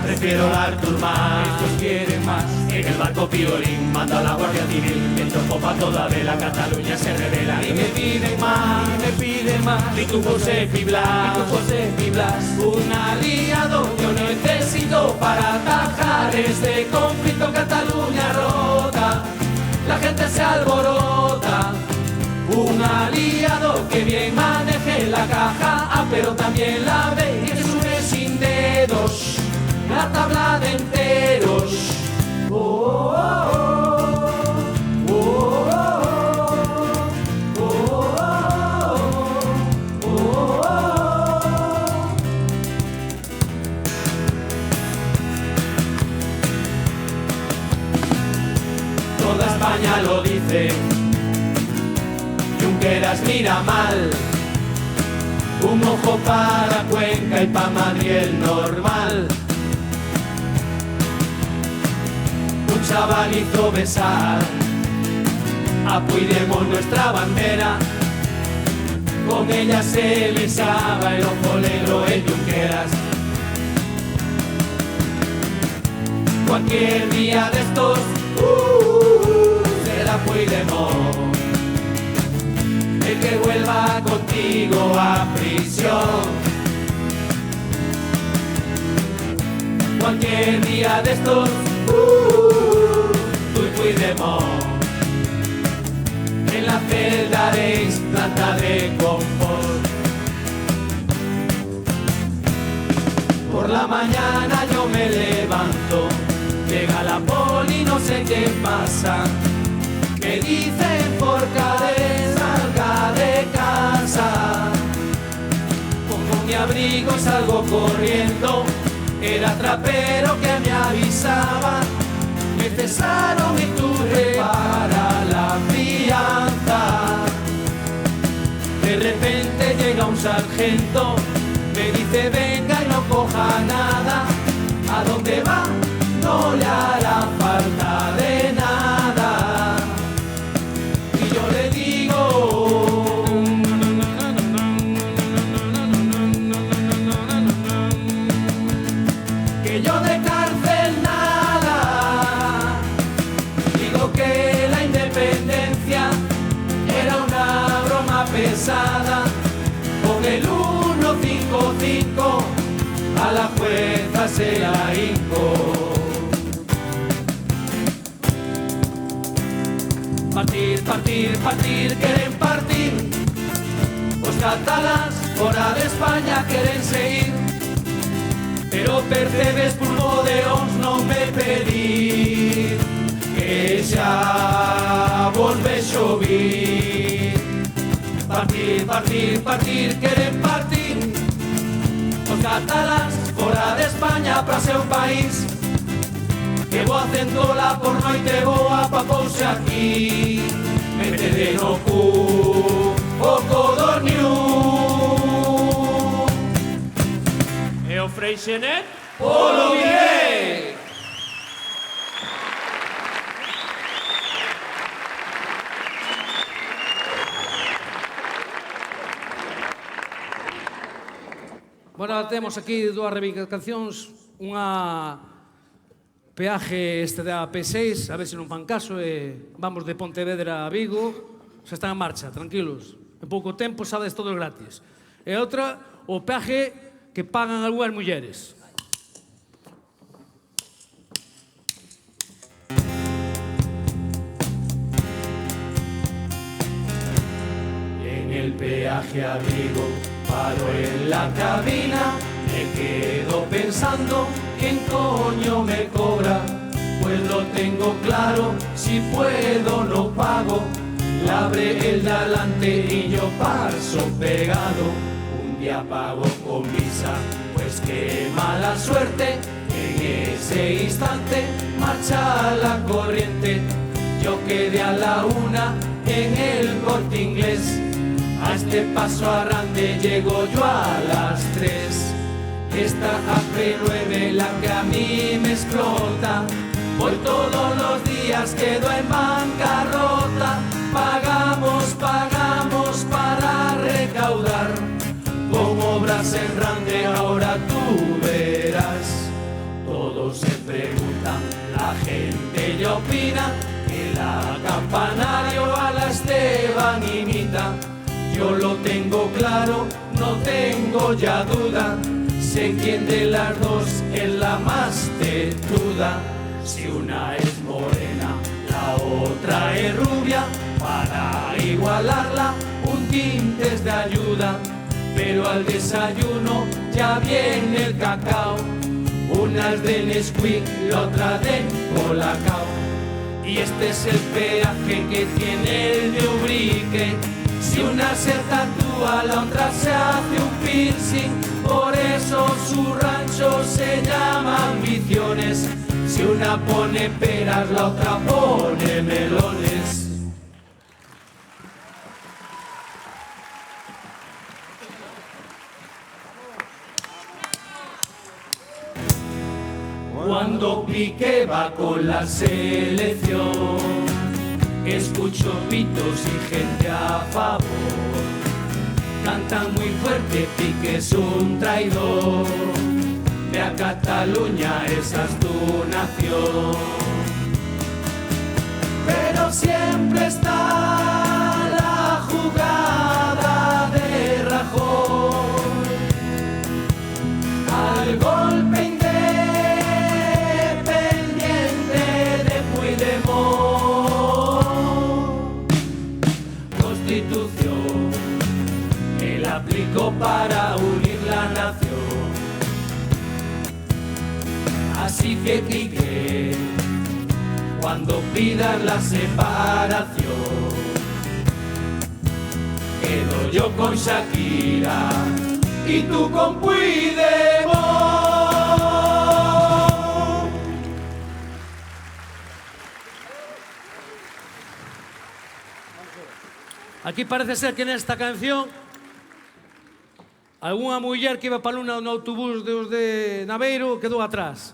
prefiero la Artur Mas. Estos quieren más, en el barco Piolín manda a la Guardia Civil, viento popa toda vela, Cataluña se revela y me piden más, y tu José Blas, un aliado yo necesito para atajar este conflicto. Cataluña rota, la gente se alborota. Un aliado que bien maneje la caja A, pero también la B, y que sube sin dedos la tabla de enteros. Toda España lo dice, Junqueras mira mal, un ojo para Cuenca y pa' Madrid el normal. Un chaval hizo besar a Puigdemont nuestra bandera, con ella se besaba el ojo negro en Junqueras. Cualquier día de estos será Puigdemont el que vuelva contigo a prisión. Cualquier día de estos, tú y Puigdemont en la celda haréis planta de confort. Por la mañana yo me levanto, llega la poli, no sé qué pasa, me dicen por cadena salga de casa. Pongo mi abrigo y salgo corriendo, era trapero que me avisaba, me cesaron y tuve para la fianza. De repente llega un sargento, me dice venga y no coja nada, ¿a dónde va? No le hará falta de nada. Y yo le digo que yo de cárcel nada. Digo que la independencia era una broma pesada. Con el 155 a la jueza se la hincó. Partir, quieren partir. Os catalans fora de España quieren seguir, pero percebes pulpo de ons non me pedir que xa volve xovir. Partir, quieren partir. Os catalans fora de España para seu país, que vou hacendola por noite boa pa pouse aquí. Metede no cu o codorniu E o Freixenet polo bien. Bueno, temos aquí dúas reivindicacións, unha peaje este da P6, a ver se non fan caso, e vamos de Pontevedra a Vigo, xa están en marcha, tranquilos. En pouco tempo sabes todo gratis. E outra, o peaje que pagan algunhas mulleres. En el peaje a Vigo paro en la cabina, me quedo pensando ¿quién coño me cobra? Pues lo tengo claro, si puedo no pago. Le abre el de adelante y yo paso pegado. Un día pago con Visa, pues qué mala suerte. En ese instante marcha la corriente. Yo quedé a la 1 en el Corte Inglés. A este paso arrande llego yo a las 3. Esta AP9 la que a mí me explota. Voy todos los días, quedo en bancarrota. Pagamos, pagamos para recaudar. Con obras en Rande ahora tú verás. Todos se preguntan, la gente ya opina que la Campanario a la Esteban imita. Yo lo tengo claro, no tengo ya duda. Sé quién de las dos es la más tetuda. Si una es morena, la otra es rubia. Para igualarla, un tinte es de ayuda. Pero al desayuno ya viene el cacao. Una es de Nesquik, la otra de Colacao. Y este es el peaje que tiene el de Ubrique. Si una se tatúa, la otra se hace un piercing. Por eso su rancho se llama Ambiciones. Si una pone peras, la otra pone melones. Cuando Piqué va con la selección, escucho pitos y gente a favor. Cantan muy fuerte, Piqué es un traidor. Ve a Cataluña, esa es tu nación. Pero siempre está la jugada de Rajoy. Al golpe aplicó para unir la nación. Así que Quique, cuando pidas la separación, quedo yo con Shakira y tú con Puigdemont. Aquí parece ser que en esta canción algunha muller que iba para Luna no autobús dos de Naveiro quedou atrás.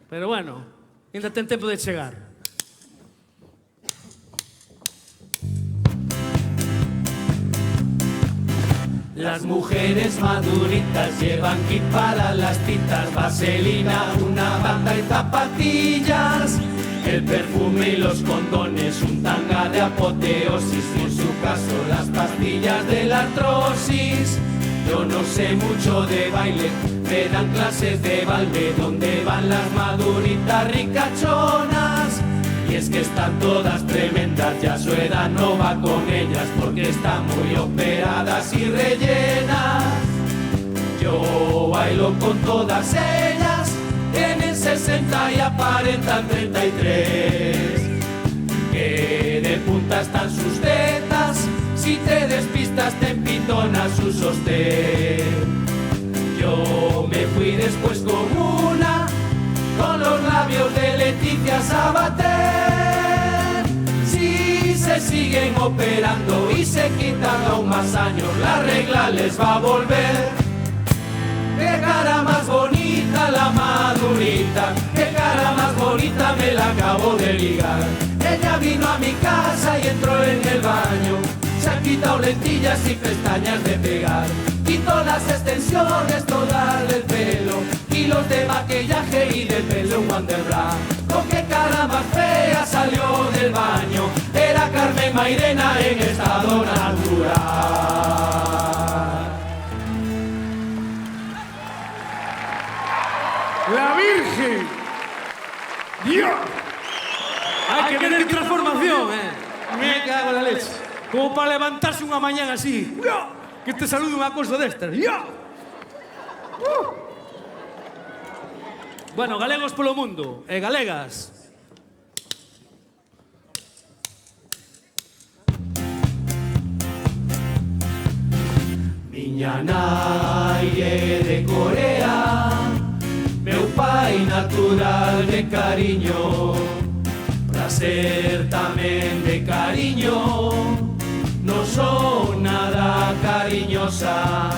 Pero bueno, ainda ten tempo de chegar. Las mujeres maduritas llevan kit para las citas, vaselina, una banda y zapatillas. El perfume y los condones, un tanga de apoteosis y en su caso las pastillas de la artrosis. Yo no sé mucho de baile, me dan clases de balde donde van las maduritas ricachonas. Y es que están todas tremendas, ya su edad no va con ellas porque están muy operadas y rellenas. Yo bailo con todas ellas, tienen 60 y aparentan 33. Que de punta están sus tetas, si te despistas te empitona su sostén. Yo me fui después con una, con los labios de Leticia Sabater. Si se siguen operando y se quitan aún más años, la regla les va a volver. Qué cara más bonita la madurita, qué cara más bonita me la acabo de ligar. Ella vino a mi casa y entró en el baño, se ha quitado lentillas y pestañas de pegar. Quitó las extensiones todas del pelo, kilos de maquillaje y de pelo en Wonderbra. Con qué cara más fea salió del baño, era Carmen Mairena en estado natural. ¡La Virgen! ¡Dios! Hay que ver transformación, Me cago en la leche. Como para levantarse unha mañana así. Que te salude unha cosa destas. Bueno, galegos polo mundo e galegas. Miña nai é de Corea, meu pai natural de cariño, pra ser tamén de cariño, non son nada cariñosa,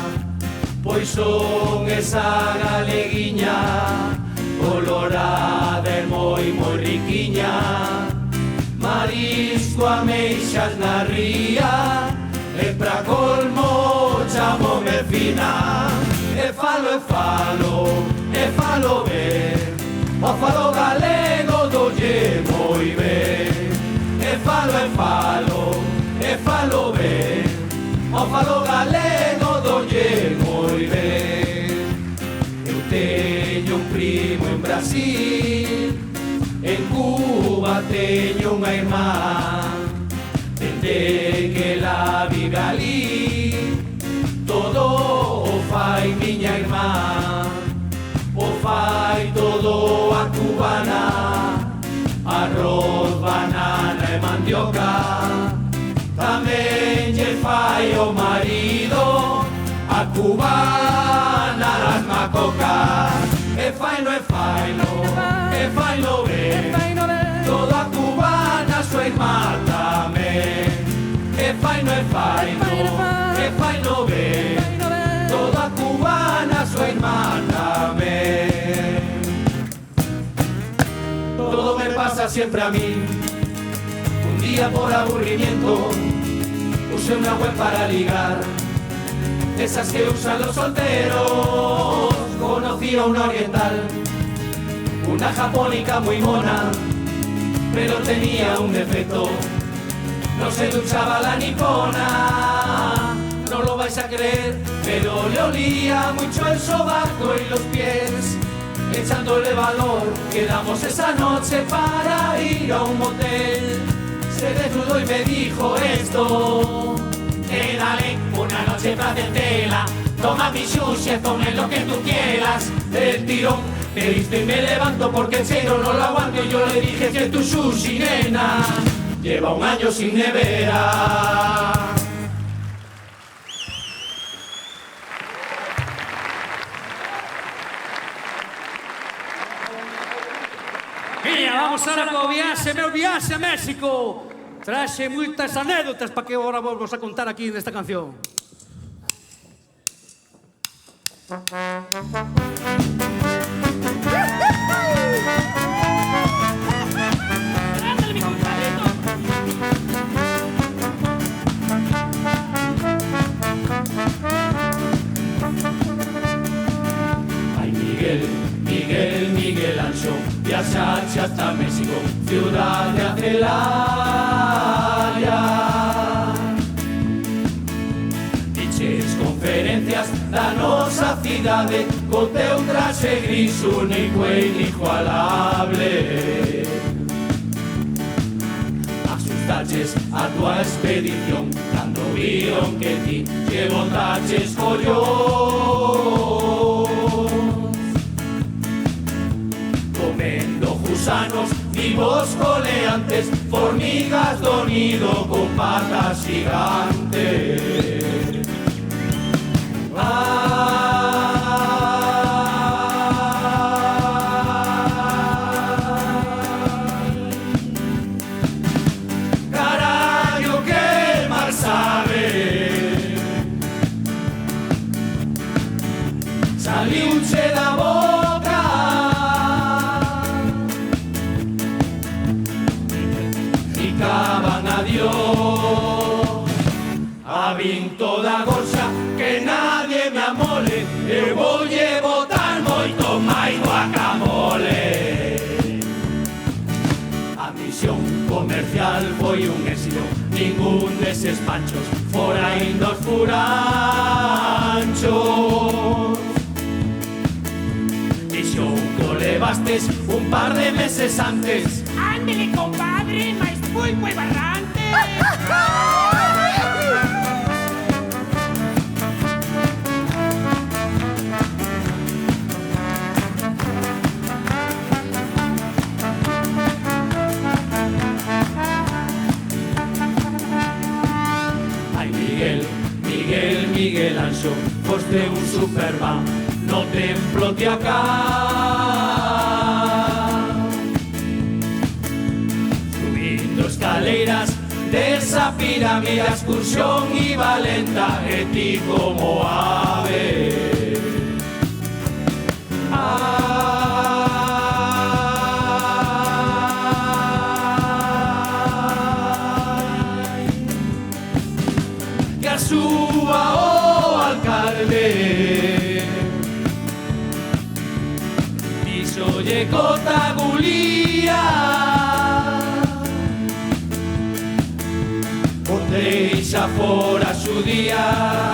pois son esa galeguiña, colorada e moi riquiña, marisco, ameixas na ría, e pra colmo chamome fina. E falo ben, o falo galego dolle moi ben. E falo ben, o falo galego dolle moi ben. Eu teño un primo en Brasil, en Cuba teño unha irmá, dende que la vive alí, todo o fai miña irmá, o fai todo a cubana, arroz, banana e mandioca, tamén lle fai o marido, a cubana las macocas, e faino ben, todo a cubana a súa irmá tamén. E faino ben, toda cubana súa irmá tamén. Todo me pasa siempre a mí. Un día por aburrimiento usé una web para ligar, esas que usan los solteros. Conocí a una oriental, una japónica muy mona, pero tenía un defecto. No se duchaba la nipona, no lo vais a creer, pero le olía mucho el sobaco y los pies. Echándole valor, quedamos esa noche para ir a un motel. Se desnudó y me dijo esto: dale una noche placentera, toma mi sushi, ponle lo que tú quieras. El tirón me visto y me levanto porque el cero no lo aguanto. Y yo le dije que tu sushi, nena, lleva un año sin nevera. Mira, vamos ahora co viaxe, meu viaxe a México. Traxe moitas anécdotas para que agora vos a contar aquí nesta canción. Ay, Miguel Ancho, viaxaxe hasta México, ciudad de Celaya. Diches conferencias da nosa cidade, co teu traxe gris único e inigualable. Asustaches a tua expedición cando viron que ti lle botaches collón. Comendo gusanos vivos coleantes, formigas do nido con patas gigantes. Carallo, que mal sabe, saliuche da boca. Ficaban a Dios, a vin toda gorxa, que nadie me amole, eu voulle botar moito máis guacamole. A misión comercial foi un éxito, ningún deses panchos fora indo aos furanchos. Dixo que o levastes un par de meses antes. Ándele, compadre, mais moi barrante. descanso, foste un Superman no templo de acá. Subindo escaleiras desa pirámide, a excursión iba lenta e ti como ave. Que suba o alcalde dixo lle cota gulía o deixa fora su día.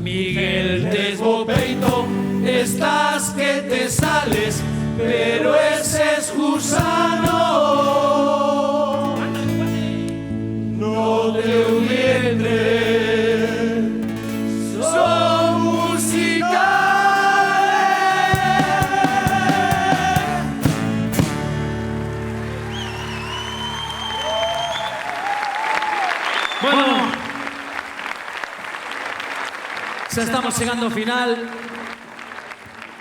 Miguel, tes bo peito, estás que te sales, pero ese gusano no teu vientre son musicales. Bueno, xa estamos chegando ao final.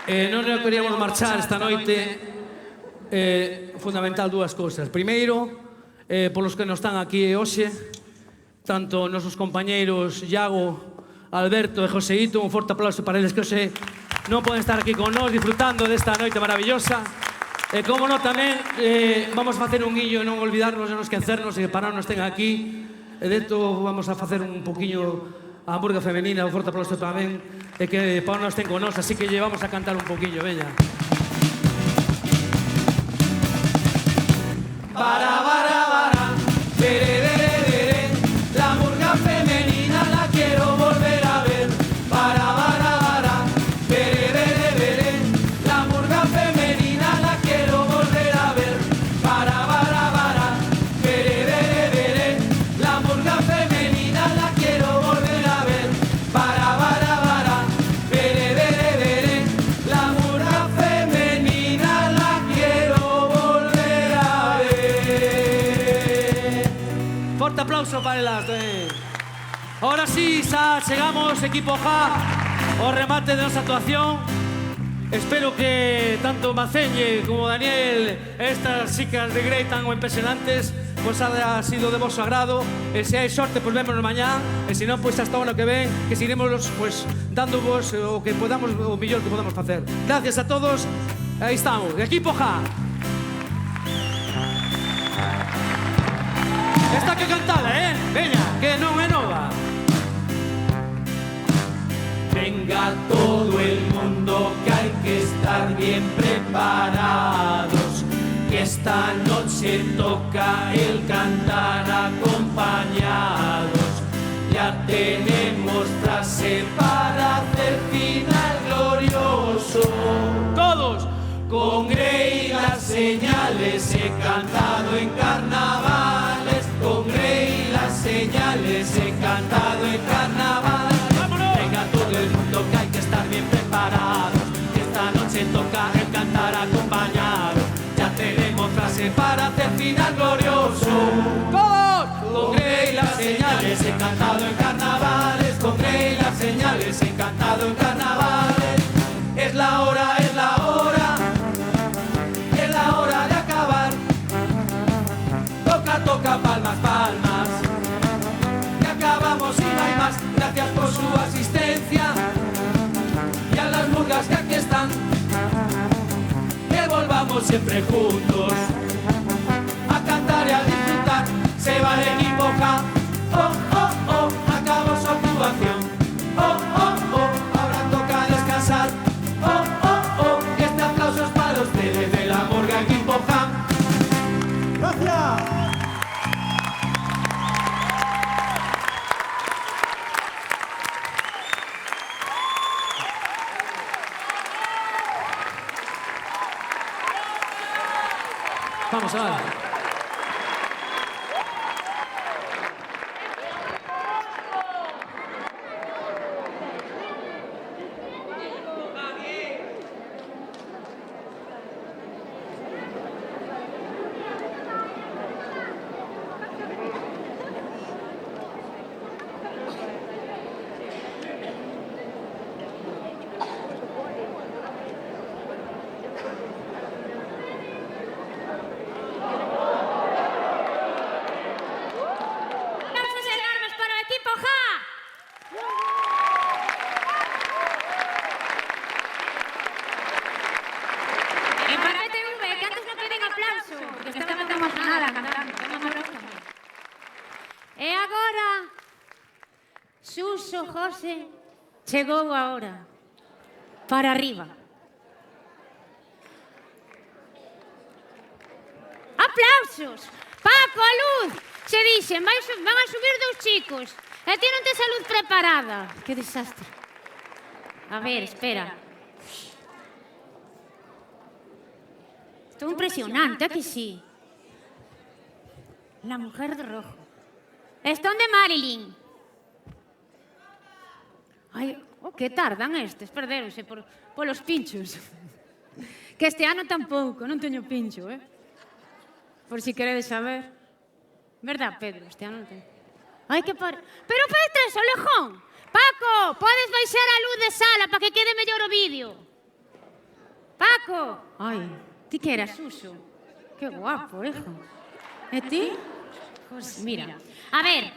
Non nos queríamos marchar esta noite. Fundamental dúas cousas. Primeiro, polos que non están aquí hoxe, tanto nosos compañeiros Iago, Alberto e Joseito, un forte aplauso para eles que hoxe non poden estar aquí con nós disfrutando desta noite maravillosa. E como non tamén vamos a facer un guiño e non olvidarnos e non esquecernos e para non estén aquí. E dentro vamos a facer un poquinho a hamburga femenina, un forte aplauso tamén, e que para non estén con nós, así que lle vamos a cantar un poquinho, veña. Para, bere, bere, bere, la hamburga femenina la quiero volver a ver. Para, bere, bere, bere, la hamburga femenina la quiero volver a ver. Para, bere, bere, bere, la hamburga femenina la quiero volver a ver. Para, bere, bere, bere, la hamburga femenina la quiero volver a ver. Forte aplauso para elas. Ahora sí, xa chegamos, equipo Ja, ao remate de nosa actuación. Espero que tanto Maceñe como Daniel, estas chicas de Grey tan impresionantes, pues haya sido de vosso agrado. E se hai sorte, pues vémonos mañá. E se non, pues hasta o ano que ven, que seguiremos pues dándovos o que podamos, o millor que podamos facer. Gracias a todos. Aí estamos, equipo Ja. Esta que cantada, veña, que non é nova. Venga todo el mundo que hay que estar bien preparados, que esta noche toca el cantar acompañados. Ya tenemos frase para hacer final glorioso. Todos con Grey las señales he cantado en carnavales, con Grey las señales he cantado en carnavales. Venga todo el mundo que hay que estar bien preparados, que esta noche toca el cantar acompañado. Ya tenemos frase para hacer final glorioso. ¡Todos! Con Grey las señales he cantado en carnavales, con Grey las señales he cantado en carnavales. Es la hora, es la hora, es la hora de acabar. Toca, toca, palmas, palmas. Ya acabamos y no hay más. Gracias por su asistencia y a las murgas que aquí están. Que volvamos siempre juntos a cantar y a disfrutar. Se va el equipo Ja. Oh, oh, oh, acabó su actuación. Oh, oh, oh, ahora toca descansar. Oh, oh, oh, este aplauso es para ustedes de la murga equipo Ja. ¡Gracias! Vamos a ver. Suso, José, chegou a hora. Para arriba. Aplausos! Paco, a luz! Se dixen, van a subir 2 chicos. E ti non tes a luz preparada. Que desastre. A ver, espera. Estou impresionante, a que sí? La mujer de rojo. Estón de Marilyn. Ai, que tardan estes, perderonse polos pinchos. Que este ano tampouco, non teño pincho, Por si queredes saber. Verdad, Pedro? Este ano non teño. Ai, que par... Pero Petres, o lejón! Paco, podes baixar a luz de sala para que quede mellor o vídeo. Paco! Ai, ti que eras, Suso? Que guapo, hijo. E ti? Pues mira, a ver.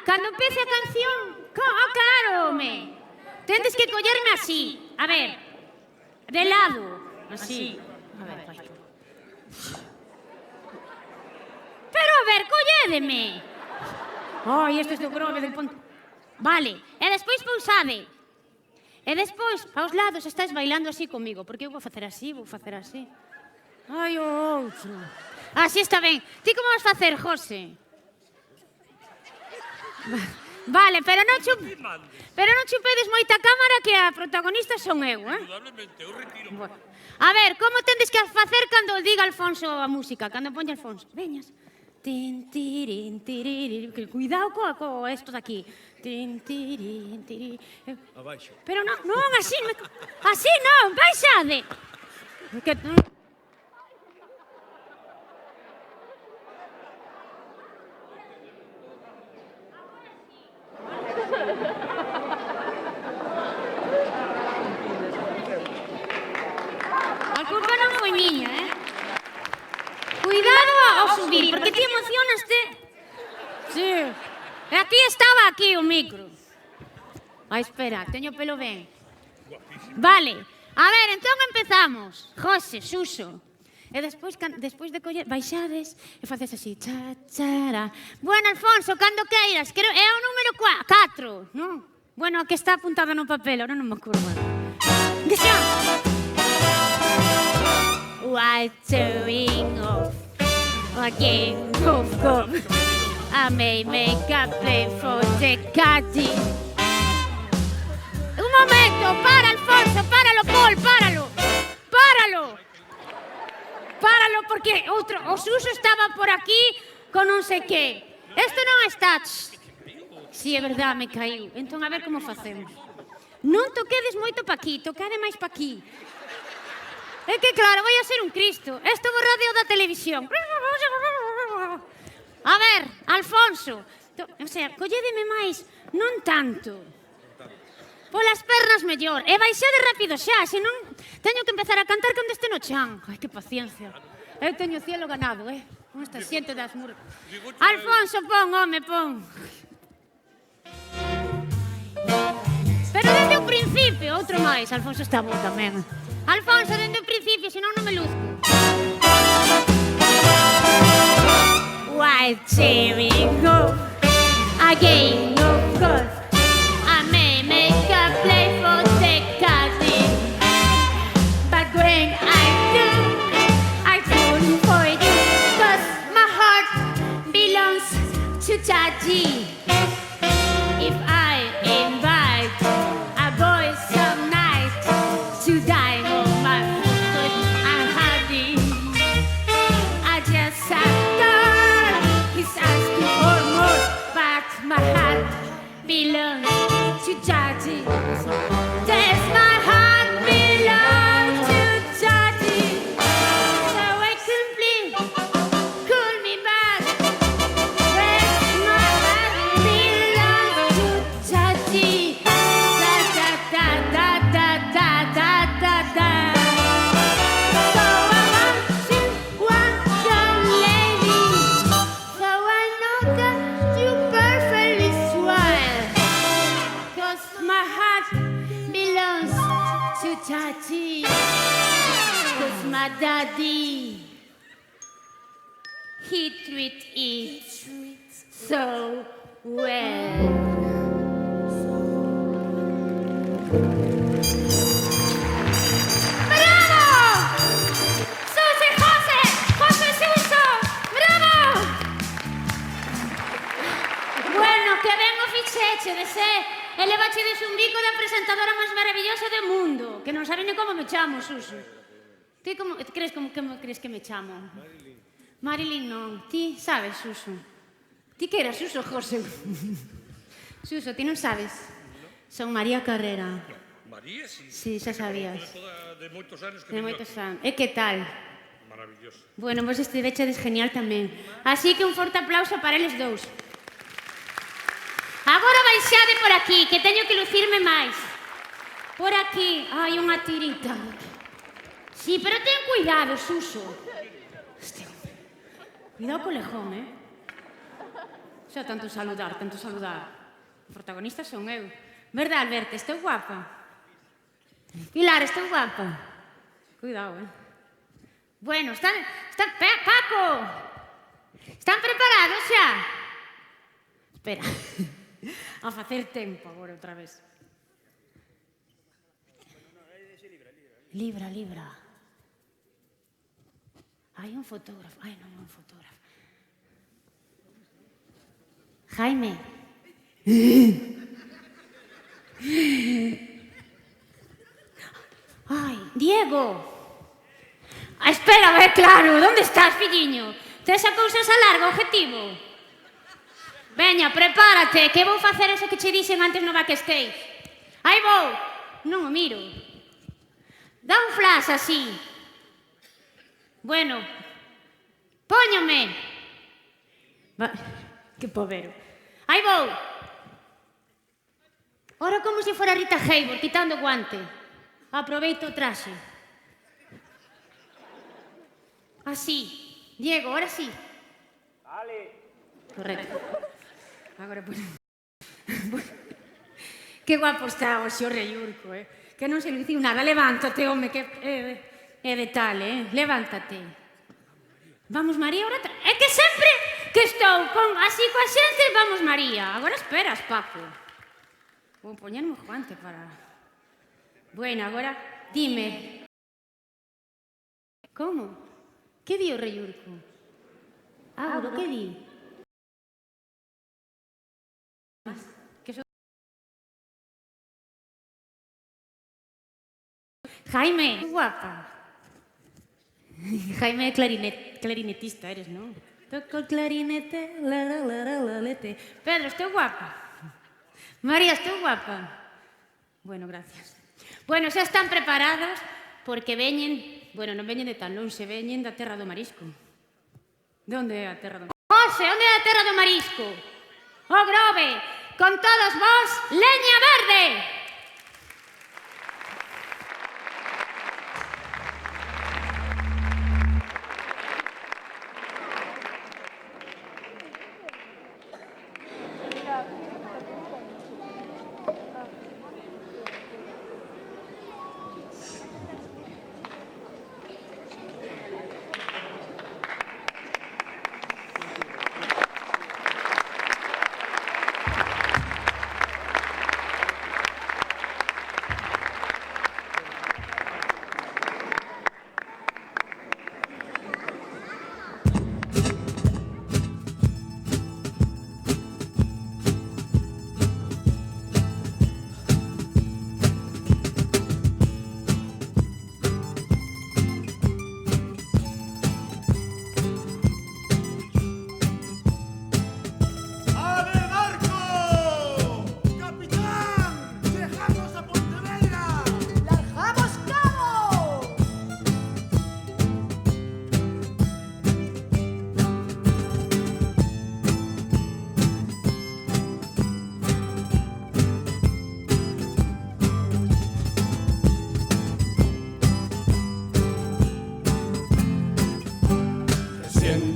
Cando empece a canción... claro, home. Tendes que collerme así. A ver. De lado. Así. A ver, vai. Pero a ver, collédeme. Ai, isto é do grove del ponto. Vale, e despois pausade. E despois, aos lados, estáis bailando así comigo, porque eu vou facer así, Ai, o outro. Así está ben. Ti como vas facer, José? Vale, pero non chupedes moita cámara que a protagonista son eu, Indudablemente, eu retiro. A ver, como tendes que facer cando diga Alfonso a música? Cando poña Alfonso. Veñas. Tin, tirin, tiririr. Cuidado co esto de aquí. Tin, tirin, tiririr. Abaixo. Pero non, así non, baixade. Que... A culpa non foi miña, Cuidado ao subir, porque ti emocionaste. Sí. E a ti estaba aquí o micro. Ai, espera, teño o pelo ben. Vale. A ver, entón empezamos. José, Suso. E despois de coller, baixades e faces así. Chara. Bueno, Alfonso, cando queiras. É o número 4, non? Bueno, que está apuntado no papel, ahora non me acordo. Que xa? White showing off again, go. I may make a play for the caddy. Un momento, para Alfonso, páralo, Paul, páralo, porque o Suso estaba por aquí con non sei que. Isto non está... Si, é verdad, me caiu. Entón, a ver como facemos. Non toquedes moito pa aquí, tocade máis pa aquí. É que claro, vai a ser un Cristo. Isto é o radio da televisión. A ver, Alfonso. O sea, collédeme máis, non tanto. Polas pernas mellor. E baixade rápido xa, senón teño que empezar a cantar cando este no chan. Ai, que paciencia. Eu teño o cielo ganado, con esta xente das murgas. Alfonso, pon. Pero dende o principio, outro máis. Alfonso está bo tamén. Alfonso, dende o principio, senón non me luzco. White cherry go, again of course. I may make a play for the caddy, but when I do for you, 'cause my heart belongs to Daddy. If I invite a boy some night to dine on my foot and honey, I just sat down. He's asking for more, but my heart belongs to Daddy. There's my heart belongs to Daddy. So I simply call me back. There's my heart belongs to Daddy. Da da da da da da da da da. So I want young lady. So I know that you perfectly swell. 'Cause my heart belongs to Daddy. 'Cause my daddy, he treats it so well. vechedes, e levachedes un bico da presentadora máis maravillosa do mundo, que non sabe ni como me chamo, Suso. Ti como crees que me chamo? Marilyn non. Ti sabes, Suso? Ti que eras, Suso, José? Suso, ti non sabes? Son María Carrera. María, sí. Sí, xa sabías. De moitos anos que De viño moitos aquí. anos. E que tal? Maravilloso. Bueno, vos estivechedes genial tamén. Así que un forte aplauso para eles dous. Agora baixade por aquí, que teño que lucirme máis. Por aquí, hai unha tirita. Sí, pero ten cuidado, Suso. Hostia. Cuidado co lejón, Xa tanto saludar, tanto saludar. O protagonista son eu. Verdad, Alberto? Estou guapa? Pilar, estou guapa? Cuidado, Bueno, Paco! Están preparados xa? Espera. A facer tempo agora outra vez. Libra. Hai un fotógrafo. Ai, non, un fotógrafo. Jaime. Ai, Diego. Espera, claro. Onde estás, filliño? Tes a cousas a largo, objetivo? Veña, prepárate, que vou facer eso que che dixen antes no backstage. Aí vou. Non o miro. Dá un flash así. Bueno, póñome. Que povero. Aí vou. Ora como se fora Rita Hayworth, quitando o guante. Aproveito o traxe. Así. Diego, ahora sí. Vale. Correcto. Agora, pues... Que guapo está o xo Rei Urco, Que non se luciu nada. Levántate, home, que é de tal, Levántate. Vamos, María, ahora... É que sempre que estou así coa xente, vamos, María. Agora esperas, Paco. Vou poñerme o guante para... Bueno, agora, dime. Como? Que di o Rei Urco? Auro, que di? Jaime, guapa. Jaime é clarinetista, eres, non? Toco el clarinete, la-la-la-la-lete. Pedro, estou guapa. María, estou guapa. Bueno, gracias. Bueno, xa están preparados porque veñen, bueno, non veñen de tan lonxe, veñen da terra do marisco. De onde é a terra do marisco? José, onde é a terra do marisco? O Grove, con todos vos, leña verde!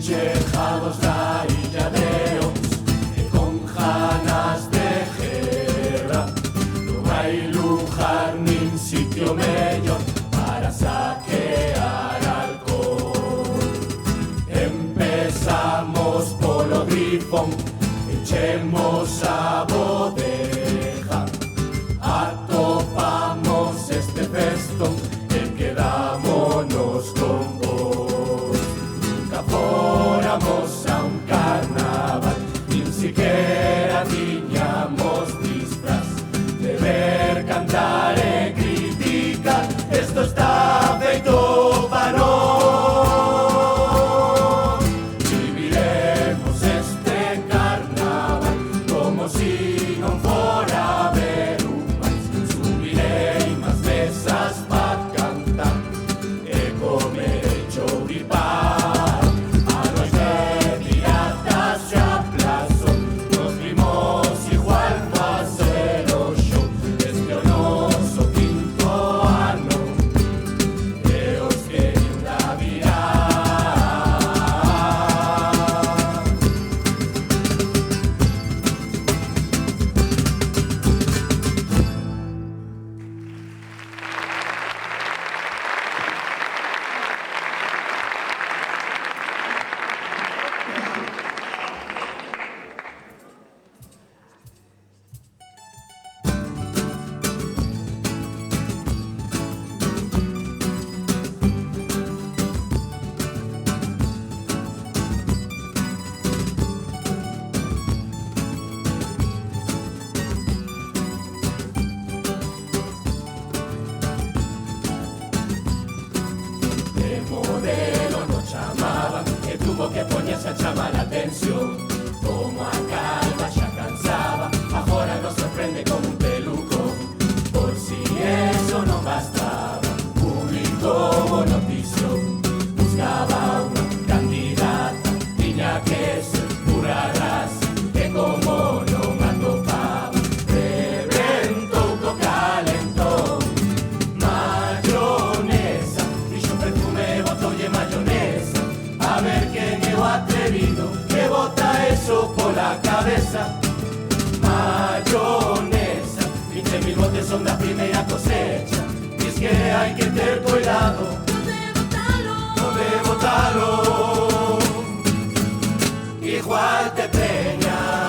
Chejados da illa de Ons e con ganas de guerra. Non hai lugar nin sitio mellor para saquear alcohol. Empezamos polo grifón, enchemos a bodega, atopamos este festón e quedámonos con vos. Fóramos a un carnaval, nin siquiera tiñamos de vino que bota eso por la cabeza. Mayonesa, 20.000 botes son la primera cosecha. Y es que hay que tener cuidado, no de botarlo, igual te preña.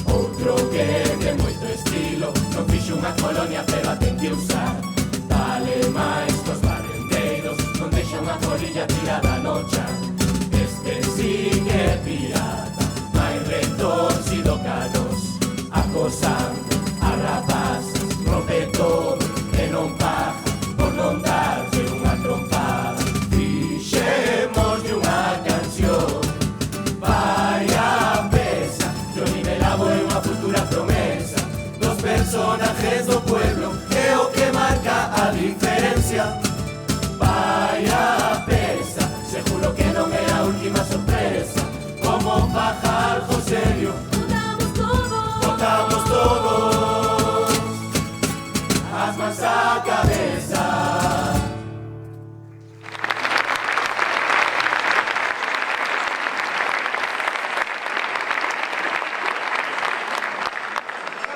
Outro que ten moito estilo, non fixo unha colonia pero a ten que usar. Vale máis cos barrendeiros, non deixa unha colilla tirada no chan. Este sí que é pirata, máis retorcido canos, acosando a rapazas, rompe todo e non paga por non darlle unha trompada. Fixémoslle unha canción, vaya pesa, Johnny Velavo é unha futura promesa dos personajes do pueblo, é o que marca a diferencia. Vaya pesa, seguro que non é a última sorpresa, como bajar Joselio, botamos todos as mans á cabeza.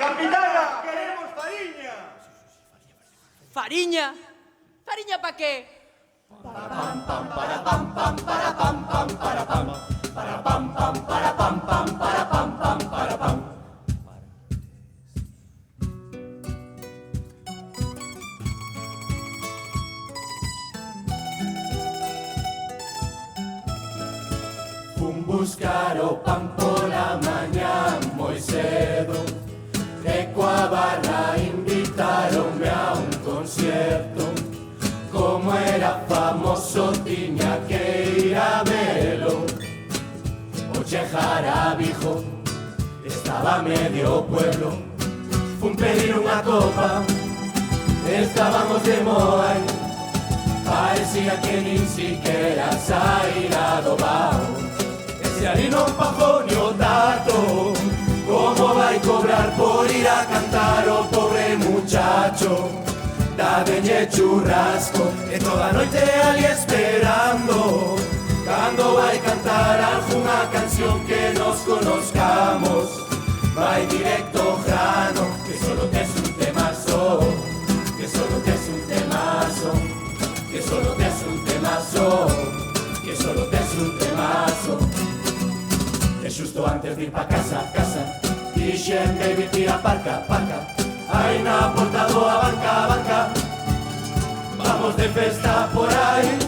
Capitana, queremos fariña. ¿Fariña? ¿Fariña para qué? Fun buscar o pan pola mañá moi cedo, e coa barra invitaronme a un concierto. Como era famoso tiña que ir a velo. O Che Jarabijo estaba medio pueblo. Fun pedir unha copa, estábamos de Moai. Parecía que nin siquiera saíra do bao. Ese ali non pagou ni o dato. Como vai cobrar por ir a cantar o pobre muchacho? Dadeñe churrasco e toda noite ali esperando. Cando vai cantar algunha canción que nos conozcamos, vai directo ao grano, que solo tes un temazo, que solo tes un temazo, que solo tes un temazo, que solo tes un temazo. E xusto antes de ir pa casa, dixen, baby, tira parca, aí na porta do banca, vamos de festa por aí.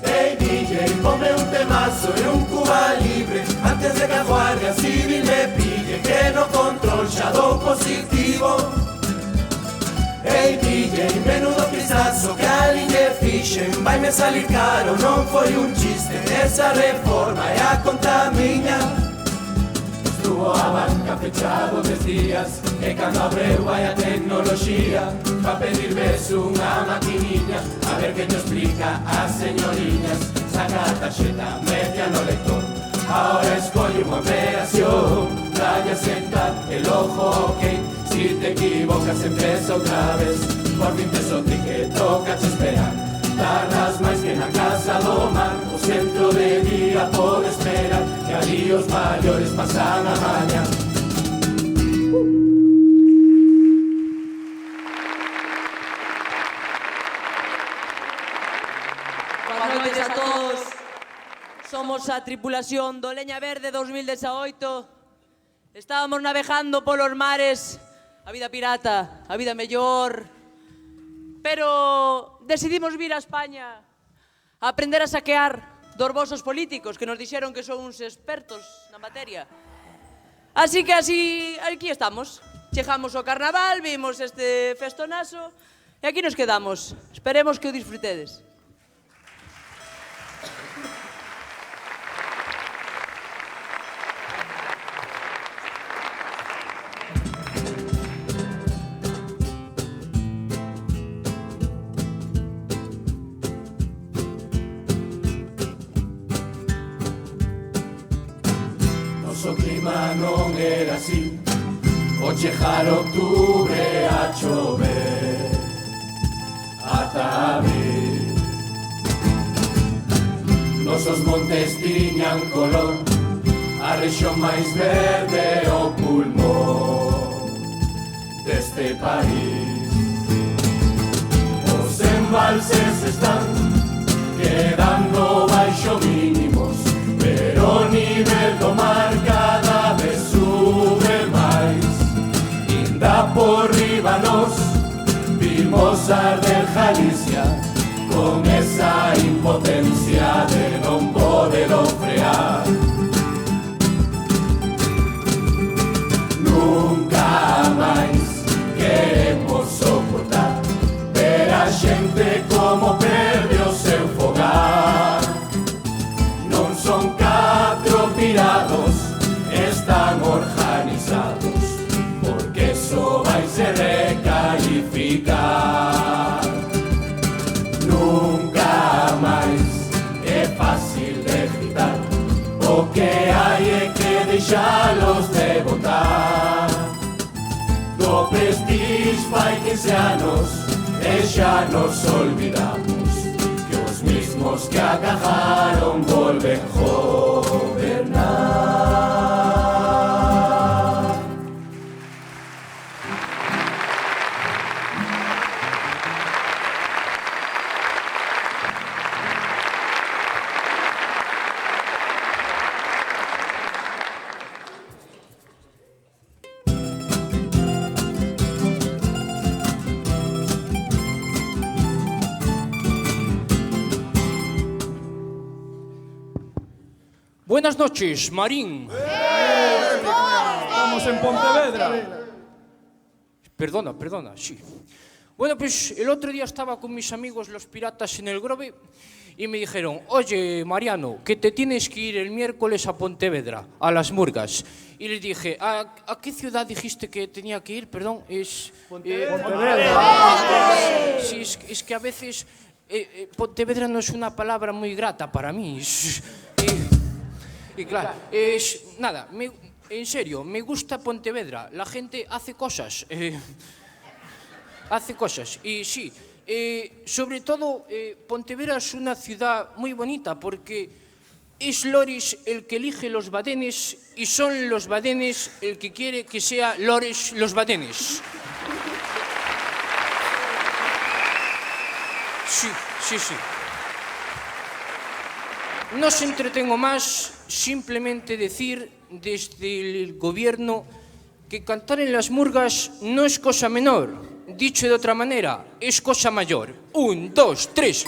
Ei, DJ, ponme un temazo e un Cuba libre, antes de que a Guardia Civil me pille, que no control xa dou positivo. Ei, DJ, menudo pisazo que a lle fixen, vai me salir caro, non foi un chiste, esa reforma é a conta miña. Estuvo a banca fechado 10 días, e cando abreu vai a tecnoloxía, pa pedir ves unha maquiniña, a ver que te explica as señoriñas. Saca a tarxeta, mete no lector, ahora escolle unha operación, raya sentar el ojo, ok. Si te equivocas empieza outra vez, por fin tes o ticket, toca te esperar. Tardas máis que na casa do mar, o centro de día pode esperar, que ali os maiores pasan a maña. Buenas noches a todos. Somos a tripulación do Leña Verde 2018. Estábamos navegando polos mares, a vida pirata, a vida mellor, pero decidimos vir a España a aprender a saquear dos vosos políticos que nos dixeron que son uns expertos na materia. Así que aquí estamos. Chegamos ao carnaval, vimos este festonazo e aquí nos quedamos. Esperemos que o disfrutedes. O clima non era así, o chejar octubre a chover ata abril. Nosos montes tiñan color, a rexión máis verde o pulmón deste país. Os embalses están quedando baixo mínimos, pero o nivel do mar cada vez sube máis. Inda por riba nos vimos arder Galicia con esa impotencia de non poderlo frear. Nunca máis queremos soportar ver a xente como perde o seu fogar. Non son 4 pirados, están organizados, porque eso vai se recalificar. Nunca máis é fácil de gritar, o que hai é que deixalos de botar. Do Prestige fai 15 anos e xa nos olvidamos que os mismos que agarraron volven gobernar. Buenas noches, Marín. Estamos en Pontevedra. Perdona, sí. Bueno, pues el otro día estaba con mis amigos los piratas en el Grove y me dijeron, oye, Mariano, que te tienes que ir el miércoles a Pontevedra, a las Murgas. Y les dije, ¿a qué ciudad dijiste que tenía que ir? Perdón, es... Pontevedra. Sí, es que a veces Pontevedra no es una palabra muy grata para mí. Y claro, nada, en serio, me gusta Pontevedra. La gente hace cosas. Hace cosas. Y sí, sobre todo, Pontevedra es una ciudad muy bonita porque es Loris el que elige los badenes y son los badenes el que quiere que sea Loris los badenes. Sí. No os entretengo más, simplemente decir desde el gobierno que cantar en las murgas no es cosa menor. Dicho de otra manera, es cosa mayor. 1, 2, 3.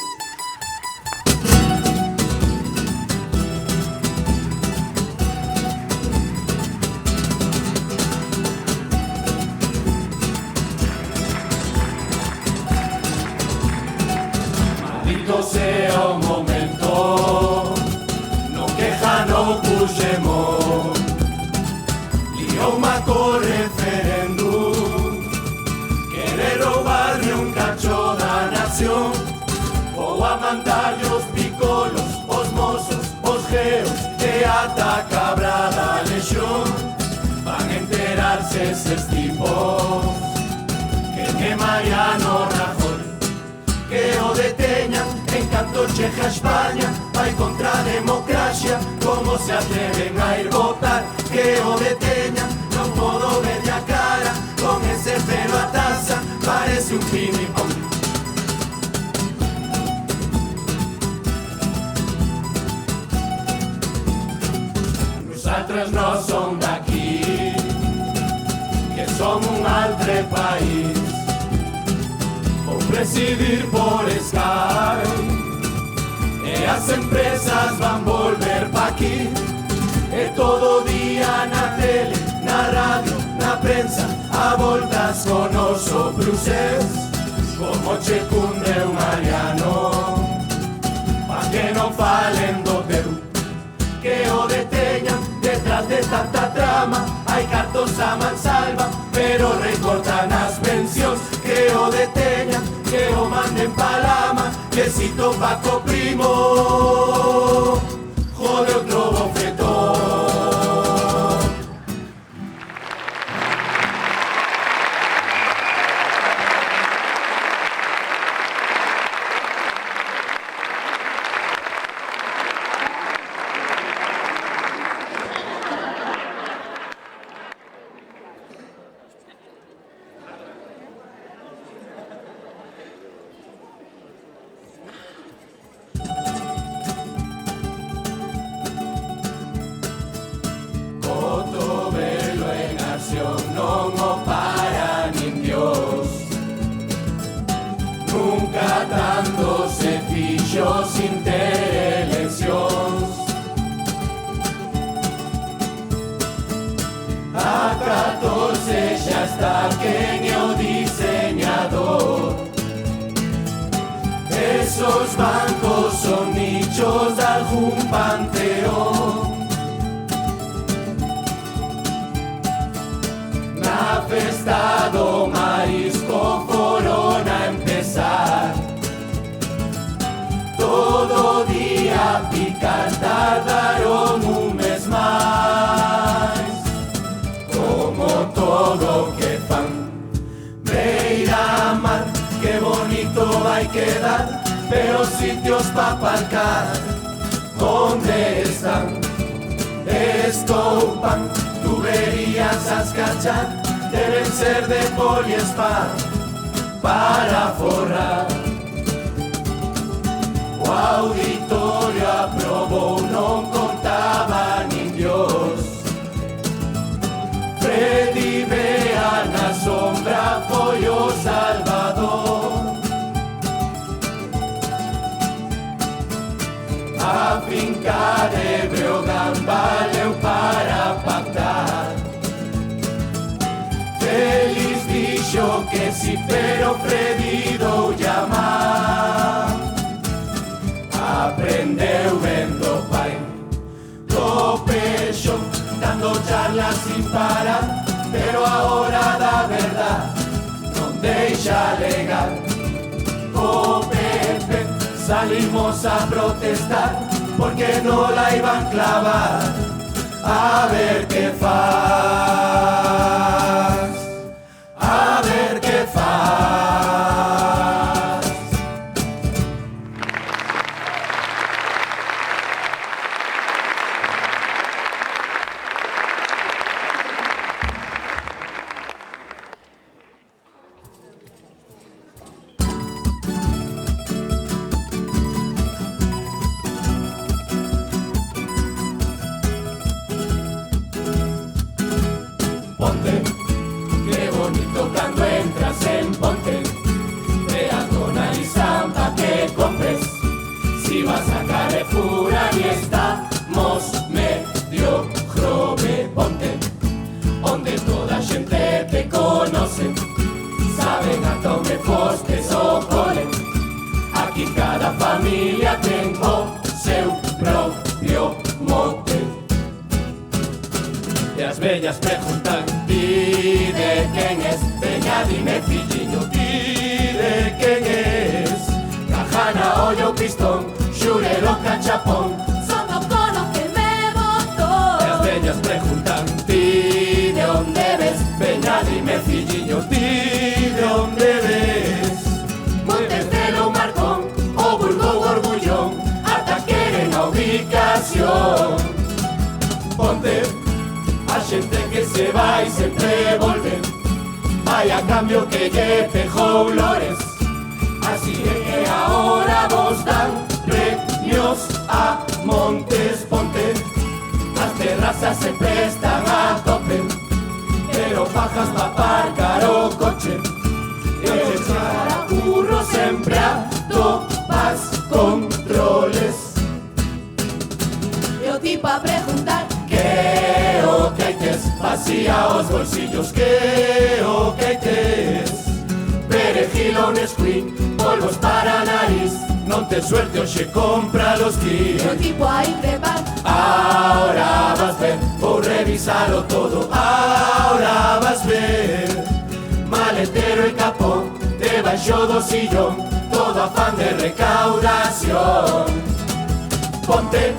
Maldito sea un momento, no queja, no Puigdemont. Liou co referéndum, quere roubarme un cacho da nación. Vou a mandarlle os picolos, os mozos, os geos e ata cabra da lexión. Van a enterarse eses tipos que é Mariano Rajoy, que o deteñan en canto cheja a España, vai contra a democracia, como se atreven a ir votar. Que o deteñan, non podo verlle a cara, con ese pelo a taza, parece un ping-pong. Nosaltres no som d'aquí, que som un altre país. Vou presidir por Skype e as empresas van volver pa' aquí. E todo día na tele, na radio, na prensa, a voltas con oso Bruxés. Como che cunde un Mariano, pa' que non falen do teu. Que o deteñan detrás de tanta trama, hai cartos a mansalva, pero recortan as pensións. Que o deteñan, que o manden pa lama, que si topa co primo, jode outro bofetón. quen é o diseñador. Esos bancos son nichos de algún panteón. Na festa do marisco foron a empezar. Todo día picar tardaron un mes máis. Como todo que fan beira mar, que bonito vai quedar, pero sitios pa aparcar, ¿dónde están? Escopan, tuberías a escachar, deben ser de poliespar para forrar. O auditorio aprobou, non contaba nin Dios. Freddy Bea na sombra foi o salvador. A finca de Breogán valeu para pactar. Feliz dixo que si, pero Freddy dou llamar. Aprendeu vendo pai do peixo, dando charlas sin parar, pero a hora da verdad non deixa legar. O Pepe salimos a protestar porque no la iban a clavar. A ver qué faz, a ver qué faz. Ponte, qué bonito cuando entras en Ponte. Peatonal y Zampa que compres. Si vas a Carrefour ahí estamos medio jove. Ponte, donde toda xente te conoce. Saben a dónde fostes o cole. Aquí cada familia ten o seu propio mote. E as vellas preguntan, ti de quen es? Veña, dime filliño, ti de quen es? Cajana, ollo, pistón, xurelo, cachapón, Son do cono que me botó. e as vellas preguntan, ti de onde ves? Veña, dime filliño, ti de onde ves? Montes de lo Marcón, o Burgo, o Orgullón, ata queren a ubicación. Ponte, a xente que se vai sempre volver, vai a cambio que lle pejou lores. Así é que ahora vos dan premios a Montes. Ponte, as terrazas sempre están a tope, pero pajas pa aparcar o coche. E chegar a curro sempre a topas controles. E o tipo a preguntar Que o que tes, vacía os bolsillos, que o que tes. Perejil o Nesquik, polvos para nariz, non te suerte oxe, compra los E o kits. tipo a increpar Ahora vas ver, vou revisalo todo, ahora vas ver. Maletero e capón, debaixo do sillón, todo afán de recaudación. Ponte.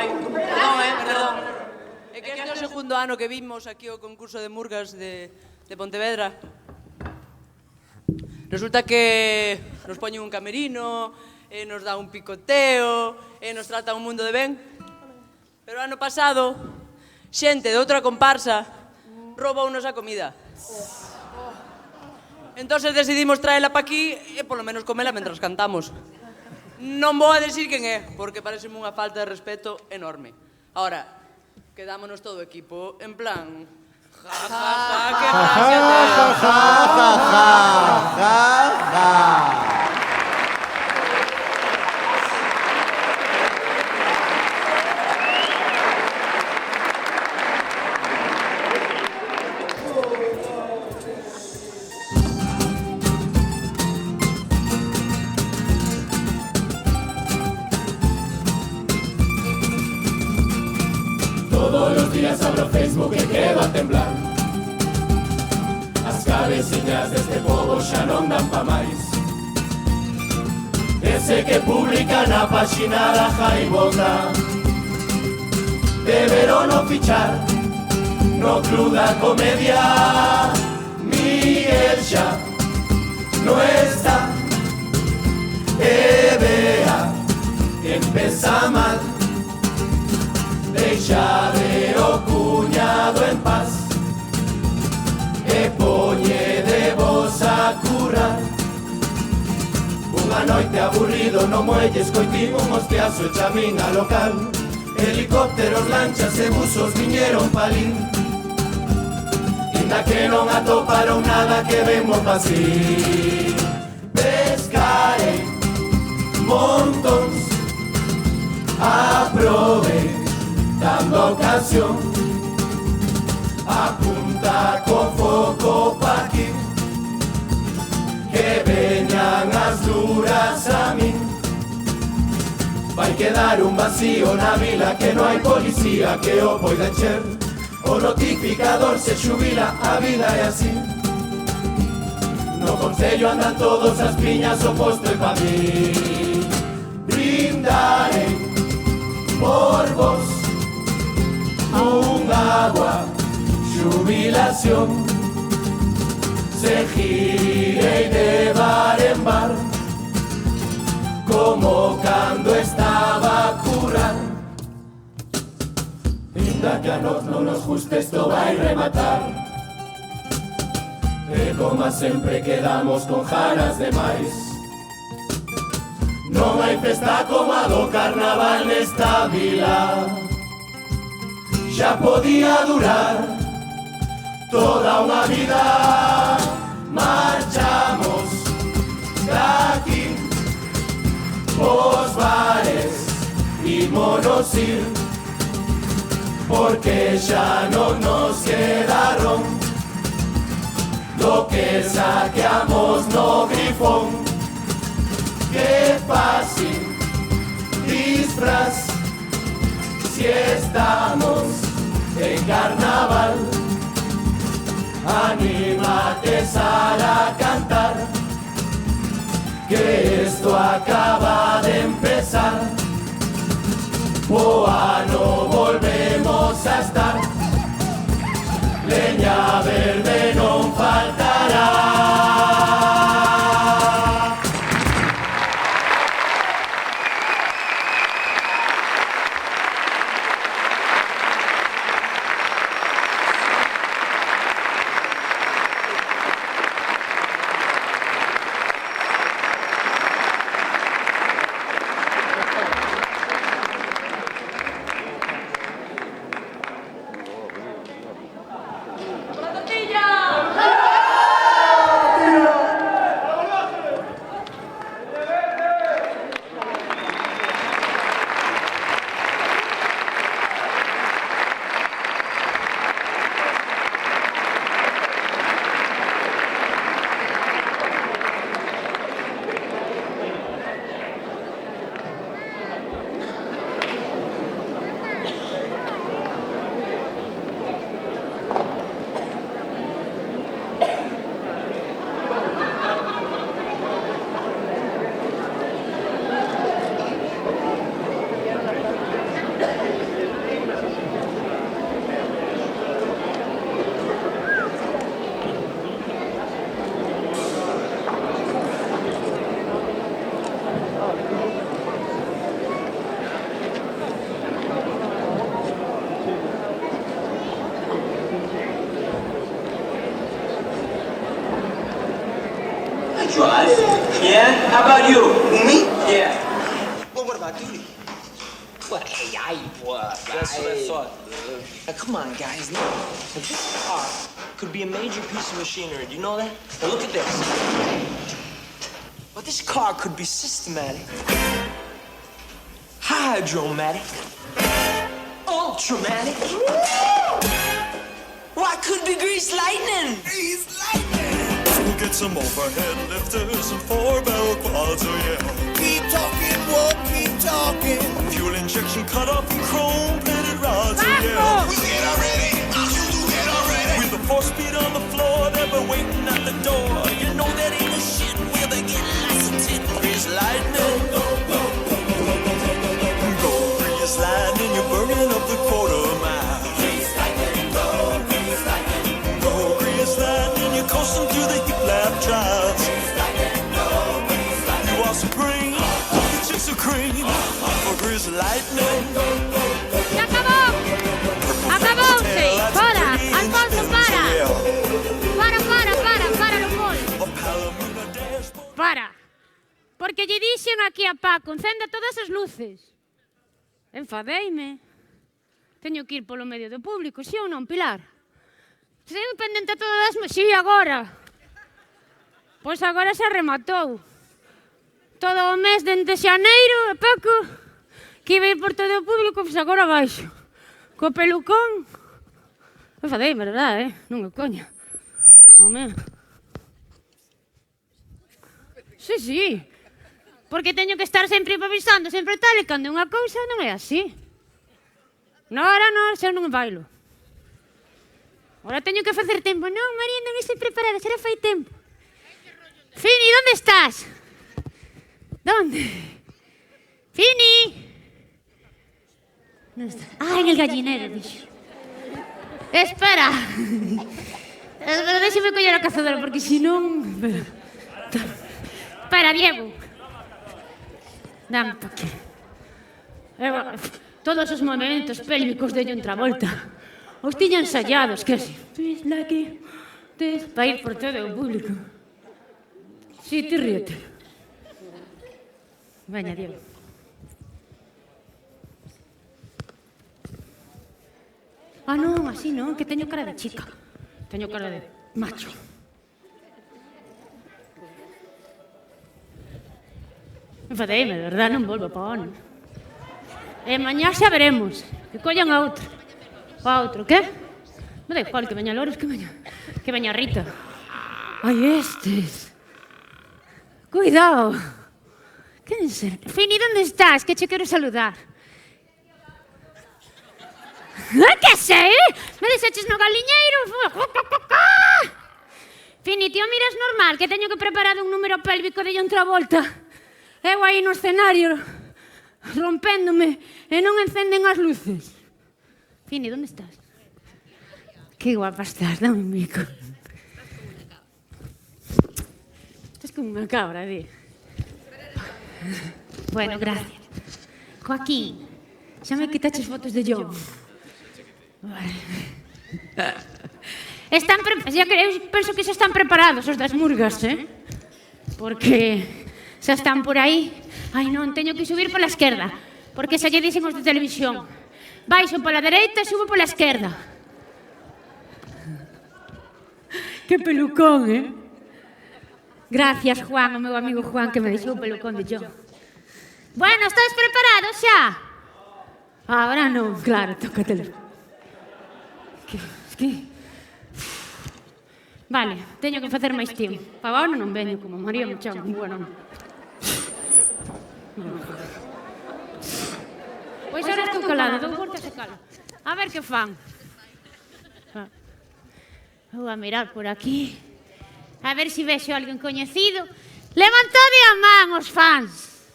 Perdón. É que este é o segundo ano que vimos aquí o concurso de murgas de Pontevedra. Resulta que nos poñen un camerino, nos dá un picoteo, nos trata un mundo de ben. Pero ano pasado, xente de outra comparsa roubounos a comida. Entonces decidimos traela pa aquí e polo menos comela mentras cantamos. Non vou a decir quen é, porque pareceme unha falta de respeto enorme. Ahora, quedámonos todo o equipo en plan... Ja, ja, ja, que gracia Todos los días abro Facebook e quedo a temblar. As cabeciñas deste pobo xa non dan pa máis. Ese que publica na páxina da Jaibonda deberon o fichar no club da comedia. Miguel xa no está e vea que empeza mal. Deixade o cuñado en paz e poñedevos a currar. Unha noite aburrido no muelle escoitimos un hostiazo e chamín a local. Helicópteros, lanchas e buzos viñeron palín. Inda que non atoparon nada que vemos pasín. Pescarei montons, aprove dando ocasión, apunta con foco pa' aquí, que veñan as duras a mí. Vai quedar un vacío na vila que non hai policía que o poida encher. O notificador se xubila, a vida é así. No concello andan todos as piñas, o posto é pa mí. Brindarei por vos un agua, jubilación. Seguirei de bar en bar, como cando estaba a curar. Inda que a nos non nos guste, esto vai rematar. E como sempre quedamos con ganas de máis. Non hai festa como a do carnaval nesta vila. Xa podía durar toda unha vida. Marchamos daqui, os bares ímonos ir, porque xa non nos quedaron do que saqueamos no grifón. Que fácil disfraz si estamos en carnaval. Anímate, Sara, a cantar, que esto acaba de empezar. O ano volvemos a estar, leña verde non faltará. ¡La tortilla! Drive? Yeah? How about you? Me? Yeah. Well, what about duty? What? That's what I thought. Now, come on, guys. Now, this car could be a major piece of machinery. Do you know that? Now, look at this. But this car could be systematic, hydromatic, ultramatic. Why could be grease lightning? Grease lightning. We'll get some overhead lifters and 4-barrel quads, oh yeah. Keep talking, whoa, keep talking. Fuel injection cut off and chrome-plated rods, oh yeah. We'll get already. We'll get already. With the 4-speed on the floor, they've been waiting at the door. You know that ain't a shit where they get lots of tit. Grease lightning. Go, grease lightning, you're burning up the quarter mile. Grease lightning, go, grease lightning. Go, grease lightning, you're coasting through the heat lap trials. Grease lightning, go, grease lightning. You are supreme, the chicks are cream, for grease lightning. ¡Se acabó! ¡Acabóse! ¡Para! ¡Alfonso, para! ¡Para, Locol! Para! Porque lle dixen aquí a Paco, encenda todas as luces. Enfadeime. Teño que ir polo medio do público, si ou non, Pilar? Sei pendente a todas as... Si, agora. Pois agora se rematou. Todo o mes dende xaneiro, Paco, que iba ir por todo o público, pois agora baixo. Co pelucón. Enfadeime, verdad, Non é coña. Home. Sí. Porque teño que estar sempre improvisando, sempre tal, e cando unha cousa non é así. Ahora non, xa non bailo. Ahora teño que facer tempo. Non, María, non estou preparada, xa fai tempo. Fini, onde estás? ¿Dónde? Fini. ¿Dónde está? Ah, en el gallinero, dixo. Espera. Pero déxeme coller a cazadora, porque si non... Espera, Diego. Dame pa aquí. Todos os movimentos pélvicos de John Travolta os tiña ensayados, que así. Para ir por todo o público. Si, ti ríete. Veña, Diego. Ah, non, así non, que teño cara de chica. Teño cara de macho. Enfadeime, de verdad, non volvo pa ONU. E mañá xa veremos. Que collan a outro. A outro, que? Non da igual que veña Lores, que veña Rita. Ai, estes. Cuidado. Que ser? Fini, onde estás? Que che quero saludar. Que sei? Me deixaches no galiñeiro. Fini, tío, miras normal, que teño que preparar un número pélvico de John Travolta. Eu aí no escenario, rompéndome, e non encenden as luces. Fini, onde estás? Que guapa estás, dame un bico. Estás como unha cabra, di. Bueno, gracias. Joaquín, xa me quitaches fotos de John. Penso que xa están preparados os das murgas, Porque xa están por aí. Ai non, teño que subir pola esquerda, porque xa lle dixen os de televisión. Baixo pola dereita e subo pola esquerda. Que pelucón, Gracias, Juan, o meu amigo Juan, que me deixou o pelucón de John. Bueno, estáis preparados xa? Ahora non, claro, tócatelo. Vale, teño que facer máis tiempo. Para agora non veño como María Muchán. Bueno, pois ahora estou calada, dou voltas e calo. A ver que fan. Vou a mirar por aquí. A ver se vexo alguén coñecido. Levantade a man os fans.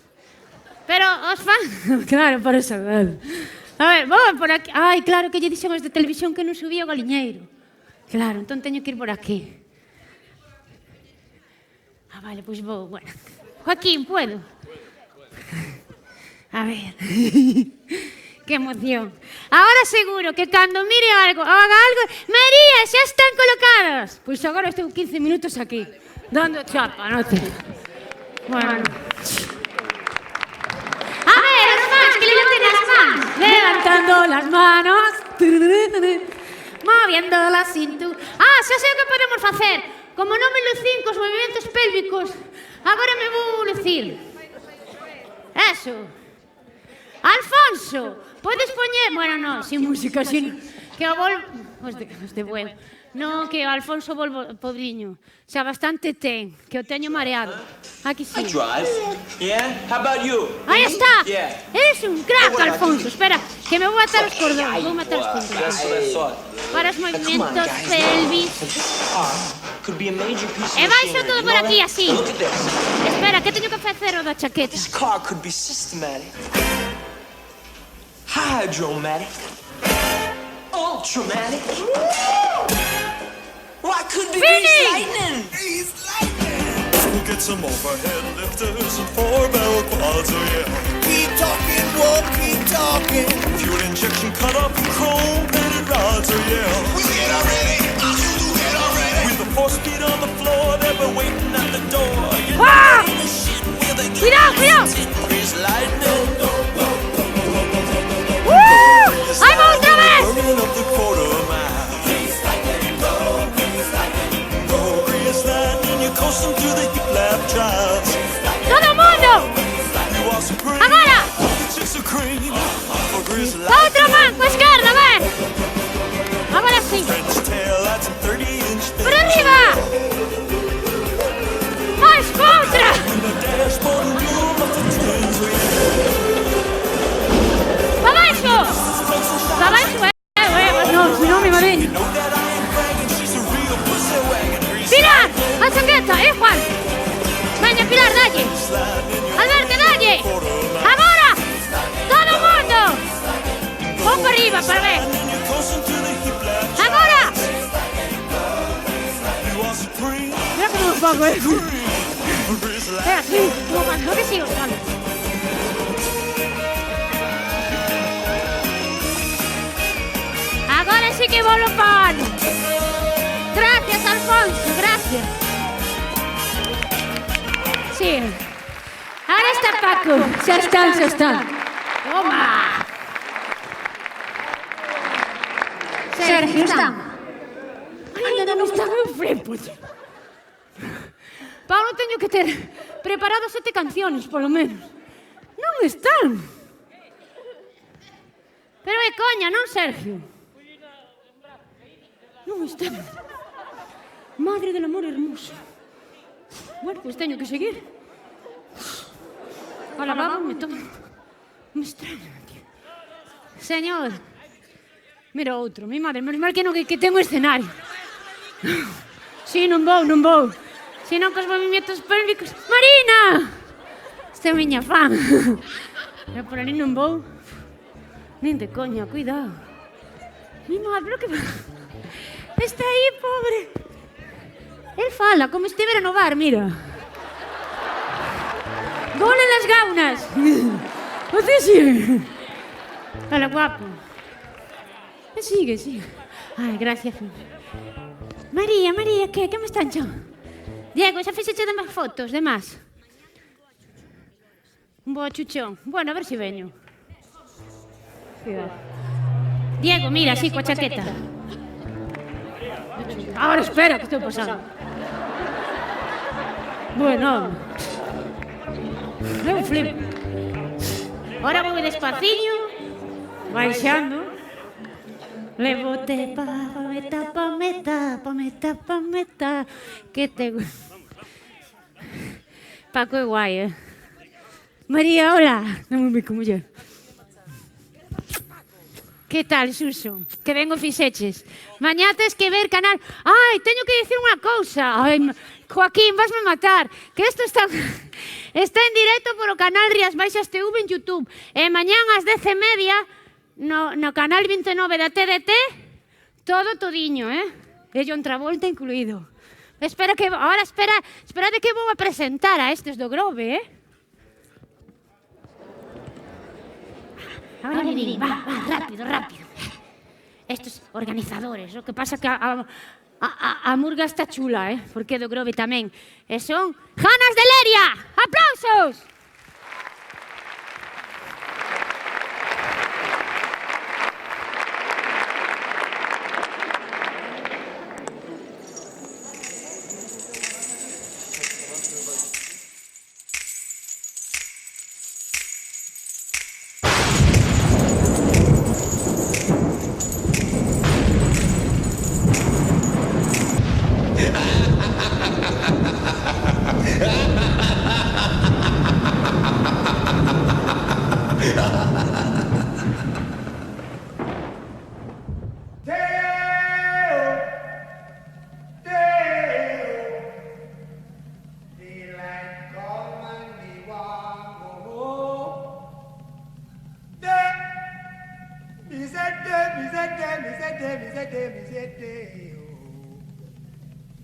Pero os fans... Claro, para saber. A ver, vou por aquí. Ai, claro que lle dixen os de televisión que non subía o galiñeiro. Claro, entón teño que ir por aquí. Ah, vale, pois vou, bueno. Joaquín, puedo? A ver. Que emoción. Ahora seguro que cando mire algo, haga algo... María, xa están colocados. horas? Pois agora estou 15 minutos aquí, dando chapa, non te? Bueno. A ver, os fans, que levanten as mans. Levantando las manos. Moviendo la cintura. Ah, xa sei o que podemos facer. Como non me lucín cos movimentos pélvicos, agora me vou lucir. Eso. Alfonso, podes poñer... Bueno, non, sin música, sin... Que o vol... Os de bueno. Non, que o Alfonso volvo pobriño. Xa bastante ten, que o teño mareado. Aquí sí. I drive. Yeah? How about you? Aí está. Yeah. Eres un crack, Alfonso. Espera, que me vou atar os cordóns. Vou matar os cordóns. That's what I thought. Para os movimentos pélvicos. Could be a major piece of E baixo machinery. todo You por know aquí, that? así. Look at this. Espera, que teño que facer o da chaqueta. This car could be systematic, hydromatic, ultramatic. Why could be grease lightning? Get some overhead lifters and 4-barrel quads, oh yeah. Keep talking, whoa, keep talking. Fuel injection cut up and chrome-plated rods, oh yeah. We hit already, you hit already. With the 4-speed on the floor, they were waiting at the door. You Ah! know the shit where they get Cuidado, cuidado. grease lightning. ¡Ahí va otra vez! Burning up the quarter mile. Go grease lightning, you're coasting through the heat lap trials. ¡Todo el mundo! You are supreme. ¡Ahora! Chicks are cream for grease ¡La lightning. otra mano! ¡A izquierda, ven! Ahora sí. French tail lights and 30-inch ¡Por arriba! ¡Más contra! dashboard and room of the twins, oh yeah. ¡Para abajo! ¡Para abajo! No, si no me mareño. ¡Pilar! ¡A chaqueta! Juan! Veña, Pilar, dalle! ¡Alberto, dalle! ¡Agora! ¡Todo el mundo! Pon para arriba para ver. ¡Agora! Mira cómo me pongo, Espera, sí, no que sigo, vale. Agora sí que vou lo pano. Gracias, Alfonso, gracias. Sí. Ahora está Paco. Xa están. Toma. Sergio, está. Ai, non está meu flipo. Paulo, teño que ter preparado 7 canciones, polo menos. Non están. Pero é coña, non, Sergio? Non están. Madre del amor hermoso. Bueno, pues teño que seguir. Al lavabo me tomo. Me extraña, tío. Señor. Mira outro, mi madre, menos mal que non que ten un escenario. Si, non vou. Si non cos movimientos pélvicos. Marina! Esta é miña fan. Pero por ali non vou. Nin de coña, cuidado. Mi madre, pero que... Está aí, pobre. El fala, como estivera no bar, mira. Gol en las gaunas. O sea, sí. Fala, guapo. Sigue. Ai, gracias. María, que me están chamando? Diego, xa fixeche de máis fotos, de máis? Un bo chuchón. Bueno, a ver se veño. Cuidado. Diego, mira, así, coa chaqueta. Ahora espera, que estou pasando. Bueno. É un flip. Ahora vou despaciño, baixando. Levote pa meta, que te... Paco é guai, María, hola. Non me como yo. Que tal, Suso? Que ben o fixeches. Mañá tes que ver canal... Ai, teño que dicir unha cousa. Ai, Joaquín, vasme matar. Que isto está en directo polo canal Rías Baixas TV en YouTube. E mañán ás 10:30 no canal 29 da TDT, todo todiño, E John Travolta incluído. Ahora espera de que vou a presentar a estes do Grove, Ahora va, rápido. Estos organizadores, o que pasa que A murga está chula, porque é do Grove tamén. E son Janas de Leria. ¡Aplausos!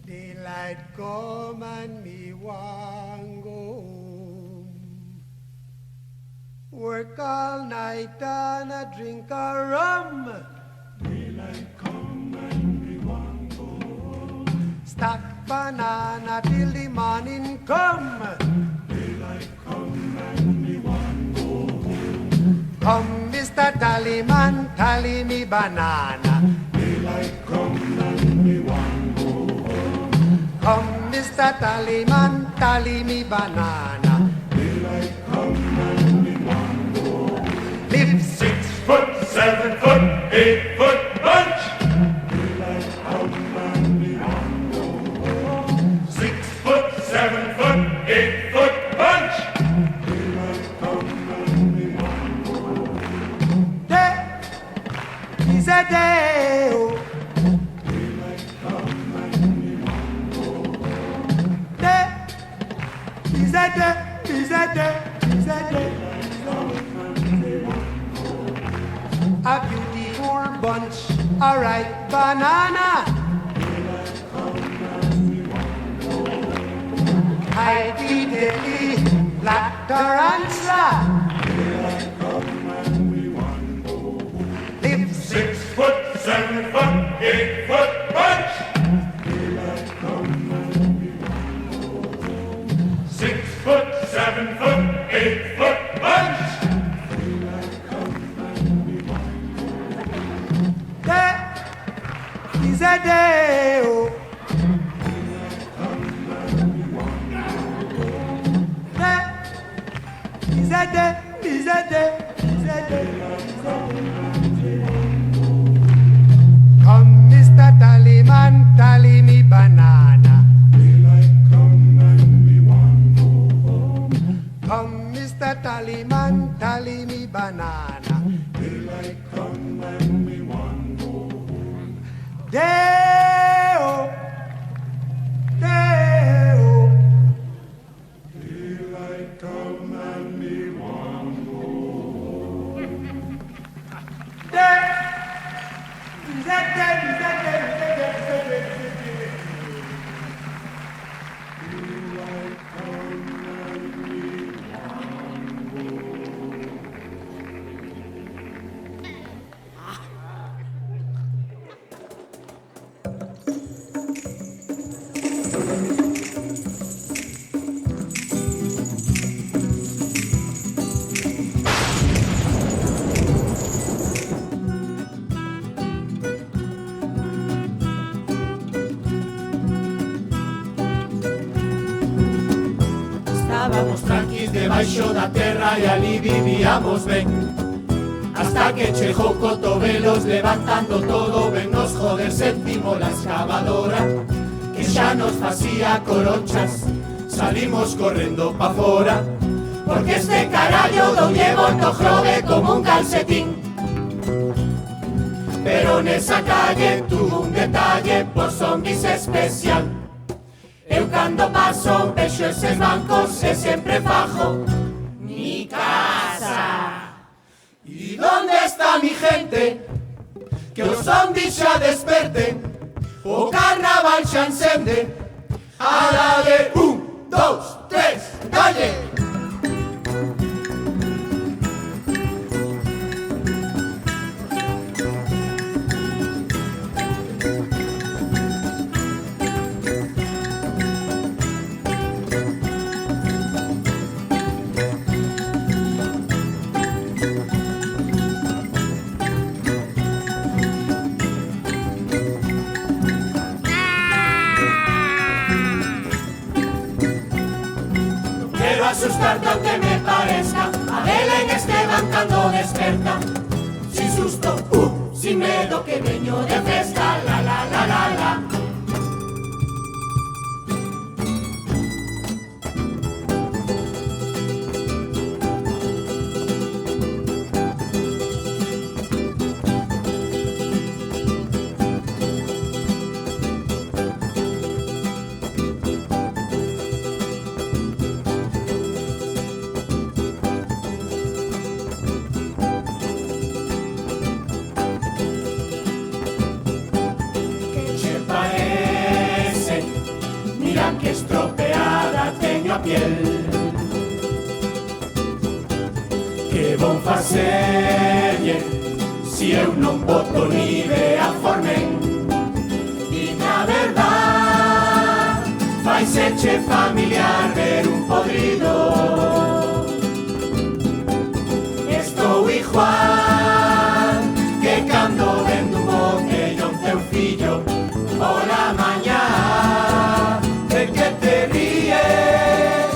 Daylight come and me want go home. Work all night and a drink a rum. Daylight come and me want go home. Stack banana till the morning come. Daylight come and me want go home. Come, Mr. Tallyman, tally me banana. Daylight come and me want go home. Come, Mr. Tallyman, tally me banana. Daylight come and me want go home. Live 6 foot, 7 foot, 8 foot bunch. Daylight come and me want go home. 6 foot, 7 foot, 8 foot bunch. Daylight come and me want go home. Day is a day. Oh. Daylight come and me want go home. Day is a day. Is a day. Is a day. A beautiful bunch, a ripe banana. I eat a black tarantula. Live 6 foot, 7 foot, 8 foot bunch. 6 foot, 7 foot, 8 foot bunch. Day is a day. Oh. Day is a day. Is a day. Is a day. Come, Mr. Tallyman, tally me banana. Come, Mr. Tallyman, tally me banana. Daylight come and me want go home. Day-o, day-o. Daylight come and me want go home. Day, is that day, is that day, is that day, is that day, is that day. Daylight come and me want go home. Estábamos tranquis debaixo da terra e ali vivíamos ben. Hasta que chegou Cotobelos levantando todo ben nos joder sétimo la excavadora que xa nos facía coronchas. Salimos correndo pa fora porque este carallo do llevo no jode como un calcetín. Pero nesa calle tuvo un detalle por zombies especial. Eu cando paso vexo eses bancos e sempre fajo mi casa. ¿Y dónde está mi gente? Que os zombies xa desperten. O carnaval xa encende. A la de 1, 2, 3, dalle! asustarte aunque me parezca a Belén Esteban cando desperta. Sin susto, sin medo que veño de festa, la la la la la. Que estropeada teño a piel. Que vou facerlle si eu non boto ni idea formen. E na verdad faiseche familiar ver un podrido. Estou igual que cando vendo un botellón teu fillo pola mañá. Que te ríes,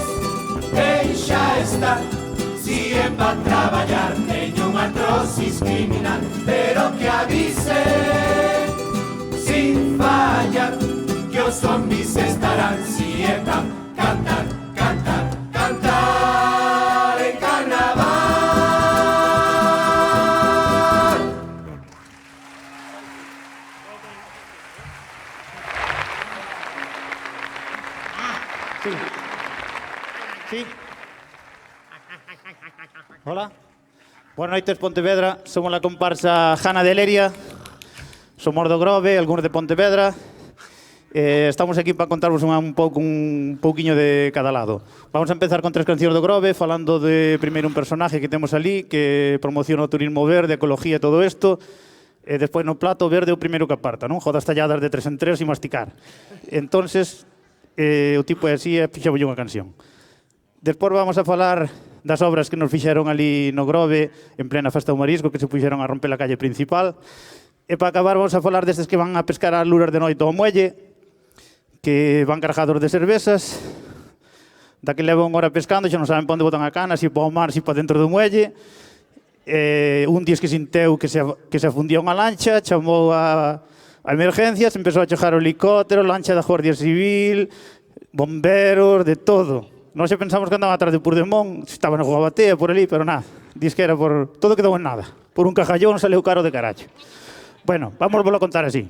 deixa estar. Si é pa traballar teño unha artrosis criminal, pero que avise sin fallar que os zombies estarán. Si é pa cantar, cantar, cantar en carnaval. Sí. Hola. Buenas noites, Pontevedra. Somos la comparsa Jana de Leria. Somos do Grove, algúns de Pontevedra. Estamos aquí para contarvos un pouquiño de cada lado. Vamos a empezar con 3 cancións do Grove, falando de primeiro un personaje que temos ali, que promociona o turismo verde, ecología e todo isto. Despois no plato verde o primeiro que aparta, non? Jodas talladas de 3 en 3 e masticar. Entonces, o tipo é así e fixamos unha canción. Despois vamos a falar das obras que nos fixeron ali no Grove en plena festa do marisco, que se puxeron a romper a calle principal. E para acabar vamos a falar destes que van a pescar as luras de noite ao muelle, que van cargados de cervezas, da que levan unha hora pescando, xa non saben para onde botan a cana, si para o mar, si para dentro do muelle. Un día que sinteu que se afundía unha lancha, chamou a emergencias, empezou a chegar o helicóptero, lancha da Guardia Civil, bomberos, de todo. Nós xa pensamos que andaban atrás de Puigdemont, estaba na Guabatea por ali, pero nada, diz que era por... todo quedou en nada. Por un cajallón saleu caro de caracho. Bueno, vamos a contar así.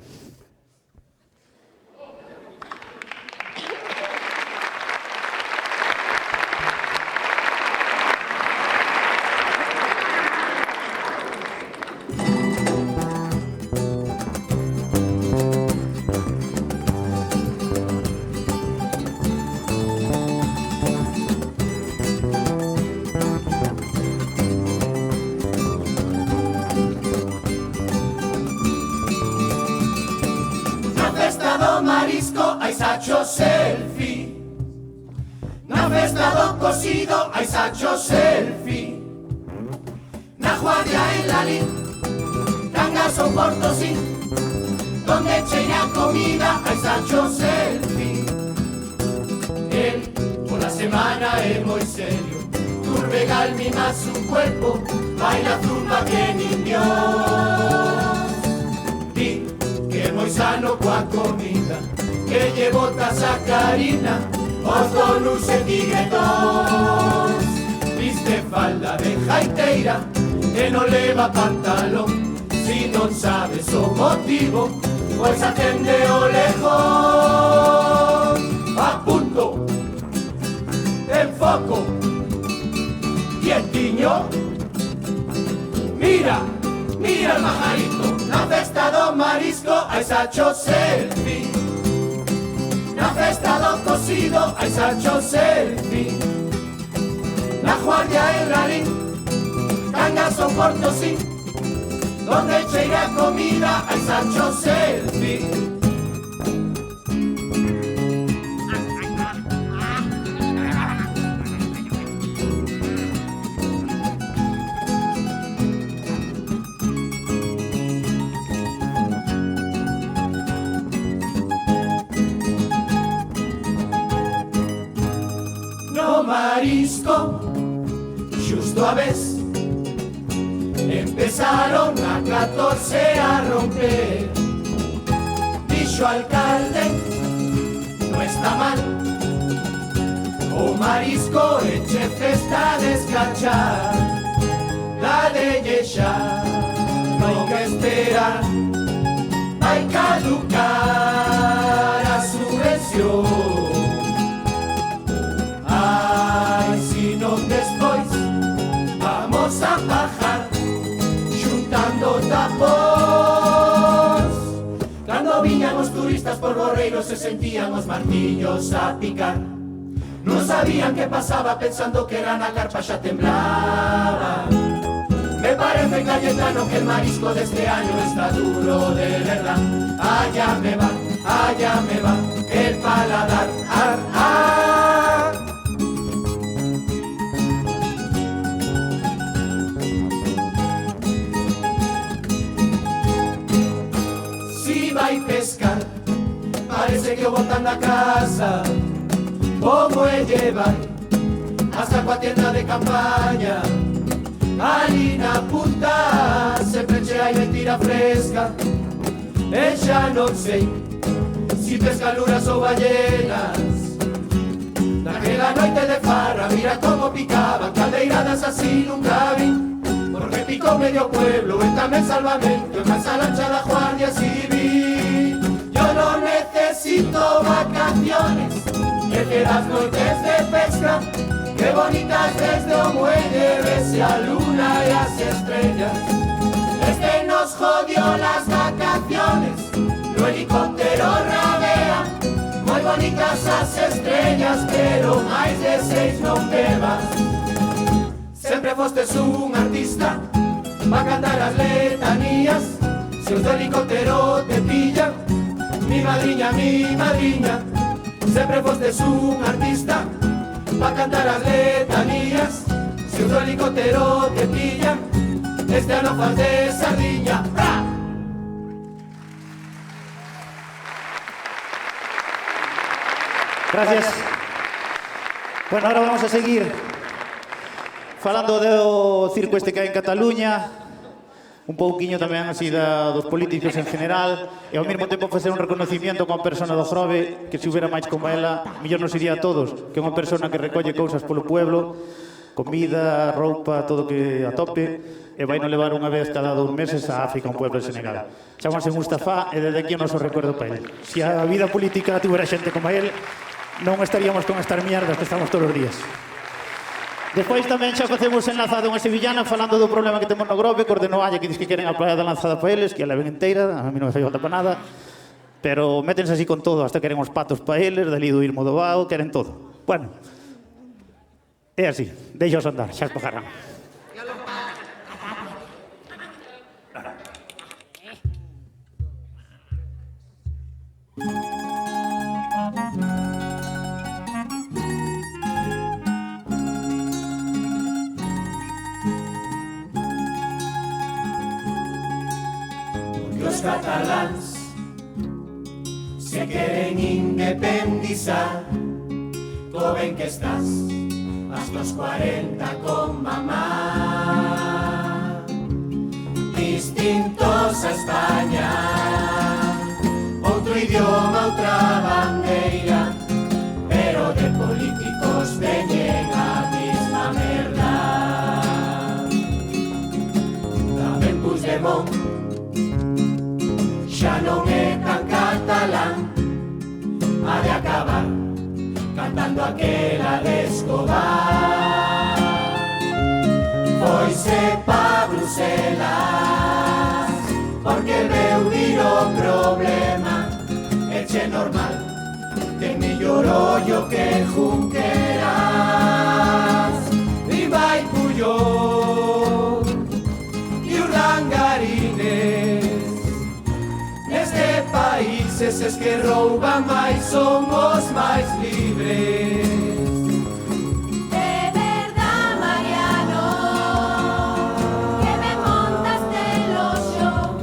Hai sacho selfie. Na festa do cocido hai sacho selfie. Na Guardia en Lalín, Cangas ou Portosín, donde cheira comida hai sacho selfie. El pola semana é moi serio, Turbegal mimas un cuerpo, baila zumba que nin Dios. Di que é moi sano coa comida, que lle botas a Karina, os donos e tiguetos. Viste falda de jaiteira, que non leva pantalón. Si non sabes o motivo, pois atende o lejos. A punto, en foco, quietiño. Mira, mira el majarito, na festa do marisco hai sacho selfie. Na festa do cocido hai sacho selfie. Na Guardia en Lalín, Cangas ou Portosín, donde cheira comida hai sacho selfie. No marisco xusto a vez. Empezaron a 14 a romper. Dixo alcalde, no está mal. O marisco eche festa a descachar. Dale xa, non que esperar. Vai caducar a subvención. Ai, si non despois vamos a bajar xuntando tapos. Cando viñan os turistas por Borreiro se sentían os martillos a picar. Non sabían que pasaba pensando que era na carpa xa temblaba. Me parece, Cayetano, que el marisco de este año está duro de verdad. Allá me va el paladar. Ar, ar. Si vai pescar, parece que o botan na casa. Como elle vai hasta coa tienda de campaña. Ali na punta sempre che hai mentira fresca. E xa non sei si pesca luras ou ballenas. Naquela noite de farra mira como picaban caldeiradas así nunca vi. Porque picou medio pueblo e tamén Salvamento en esa lancha da Guardia Civil. Yo non necesito vacaciones, que las noites de pesca, qué bonitas desde o muelle, vese a luna y las estrellas. Este nos jodió las vacaciones, lo helicóptero rabea, muy bonitas las estrellas, pero máis de 6 non bebas. Sempre fostes un artista, pa cantar as letanías, se os do helicóptero te pillan, mi madriña, sempre fostes un artista, pa cantar as letanías. Se o helicóptero te pilla, este ano faz de sardiña. ¡Bra! Gracias. Bueno, ahora vamos a seguir falando do circo este que hai en Cataluña, un pouquiño tamén así dos políticos en general, e ao mesmo tempo facer un reconocimiento con a persona do Grove, que se hubiera máis como ela, mellor nos iría a todos, que é unha persona que recolle cousas polo pueblo, comida, roupa, todo que a tope, e vai non levar unha vez cada 2 meses a África, un pueblo de Senegal. Chámase Mustafa, e desde aquí o noso recuerdo para ele. Se a vida política tivera xente como ele, non estaríamos con estas mierdas que estamos todos os días. Despois tamén xa facemos enlazado unha sevillana falando do problema que temos no Grove, cos de Noalla que dis que queren a praia da lanzada para eles, que a leven inteira, a mí non me fai falta para nada, pero métense así con todo, hasta queren os patos para eles, dali do Irmo do Bao, queren todo. Bueno, é así, deixaos andar, xa espajarán. Los catalans se queren independizar. Joven que estás, hasta los 40 con mamá. Distintos a España, outro idioma, outra bandeira, pero de políticos teñen a mesma merda. Tamén Puigdemont xa non é tan catalán, ha de acabar cantando aquela de Escobar. Foise pa Bruselas porque veu vir o problema. Eche normal, ten mellor ollo que Junqueras. E vai Puyol e Urdangarines. Neste país eses que rouban máis son os máis libres. É verdad, Mariano, que me montaste o show.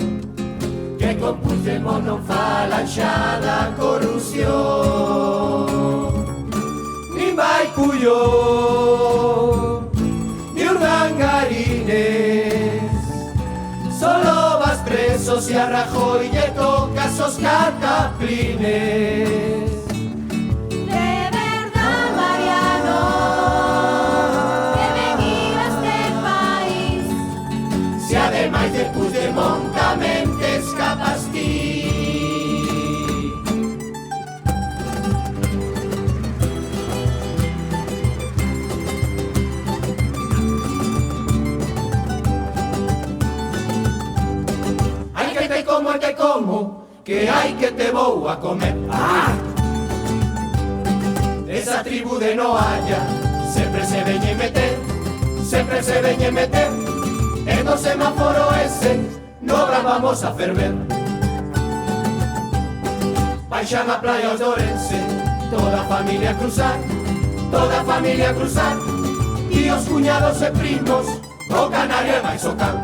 Que con Puigdemont non falan xa da corrupción. Nin vai Puyol a Rajoy lle toca sos cataplines. De verdad, Mariano, que venir a este país. Si ademais de Puigdemont tamén te escapas ti. Que hai que te vou a comer. ¡Ah! Esa tribu de Noalla sempre se veñe meter, sempre se veñe meter. E no semáforo ese no vamos a ferver. Baixan a praia os de Ourense, toda a familia a cruzar, toda a familia a cruzar. E os cuñados e primos, o canario e máis o can.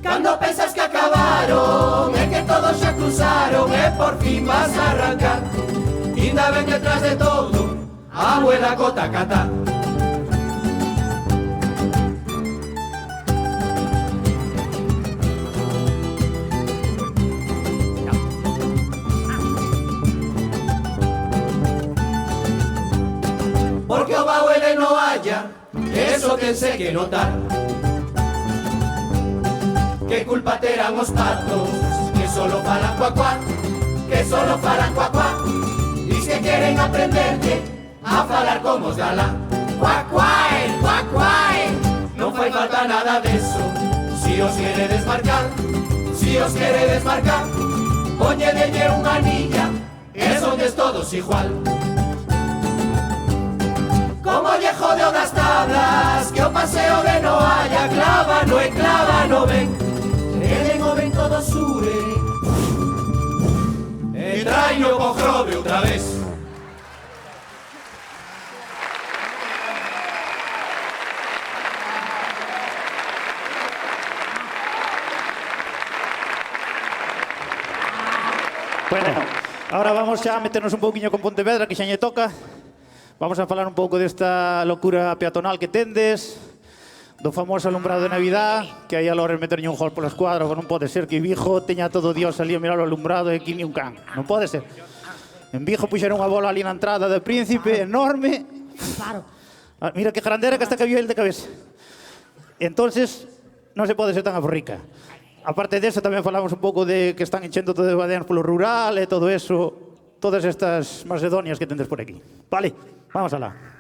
Cando pensas que acabaron, é que todos xa cruzaron e por fin vas a arrancar. Inda ven detrás de todo a abuela Cota Catá. Porque o Bauele no haya, eso tense que notar. Que culpa terán os patos, que solo falan cuacuá, que solo falan cuacuá. Dis que queren aprenderte a falar como os galán. Cuacuae, cuacuae, non fai falta nada deso. Si os queredes marcar, si os queredes marcar, poñedelle unha anilla, e sodes todos igual. Como lle jodeu das tablas, que o paseo de Noalla clava no e clava no ven. E o vento do sure e traio co jrobe outra vez. Bueno, ahora vamos xa a meternos un pouquiño con Pontevedra, que xa lle toca. Vamos a falar un pouco desta locura peatonal que tendes, do famoso alumbrado de Navidad, que aí a lores meterlle un gol pola escuadra, porque non pode ser que Vigo teña todo Dios ali a mirar o alumbrado e aquí ni un can. Non pode ser. En Vigo puxeron unha bola ali na entrada do Príncipe, enorme. Claro. Mira que grandera que hasta que vio el de cabeza. Entonces, non se pode ser tan aforrica. Aparte de eso, tamén falamos un pouco de que están enchendo todo de badeanos polo rural e todo eso, todas estas macedonias que tendes por aquí. Vale, vamos alá.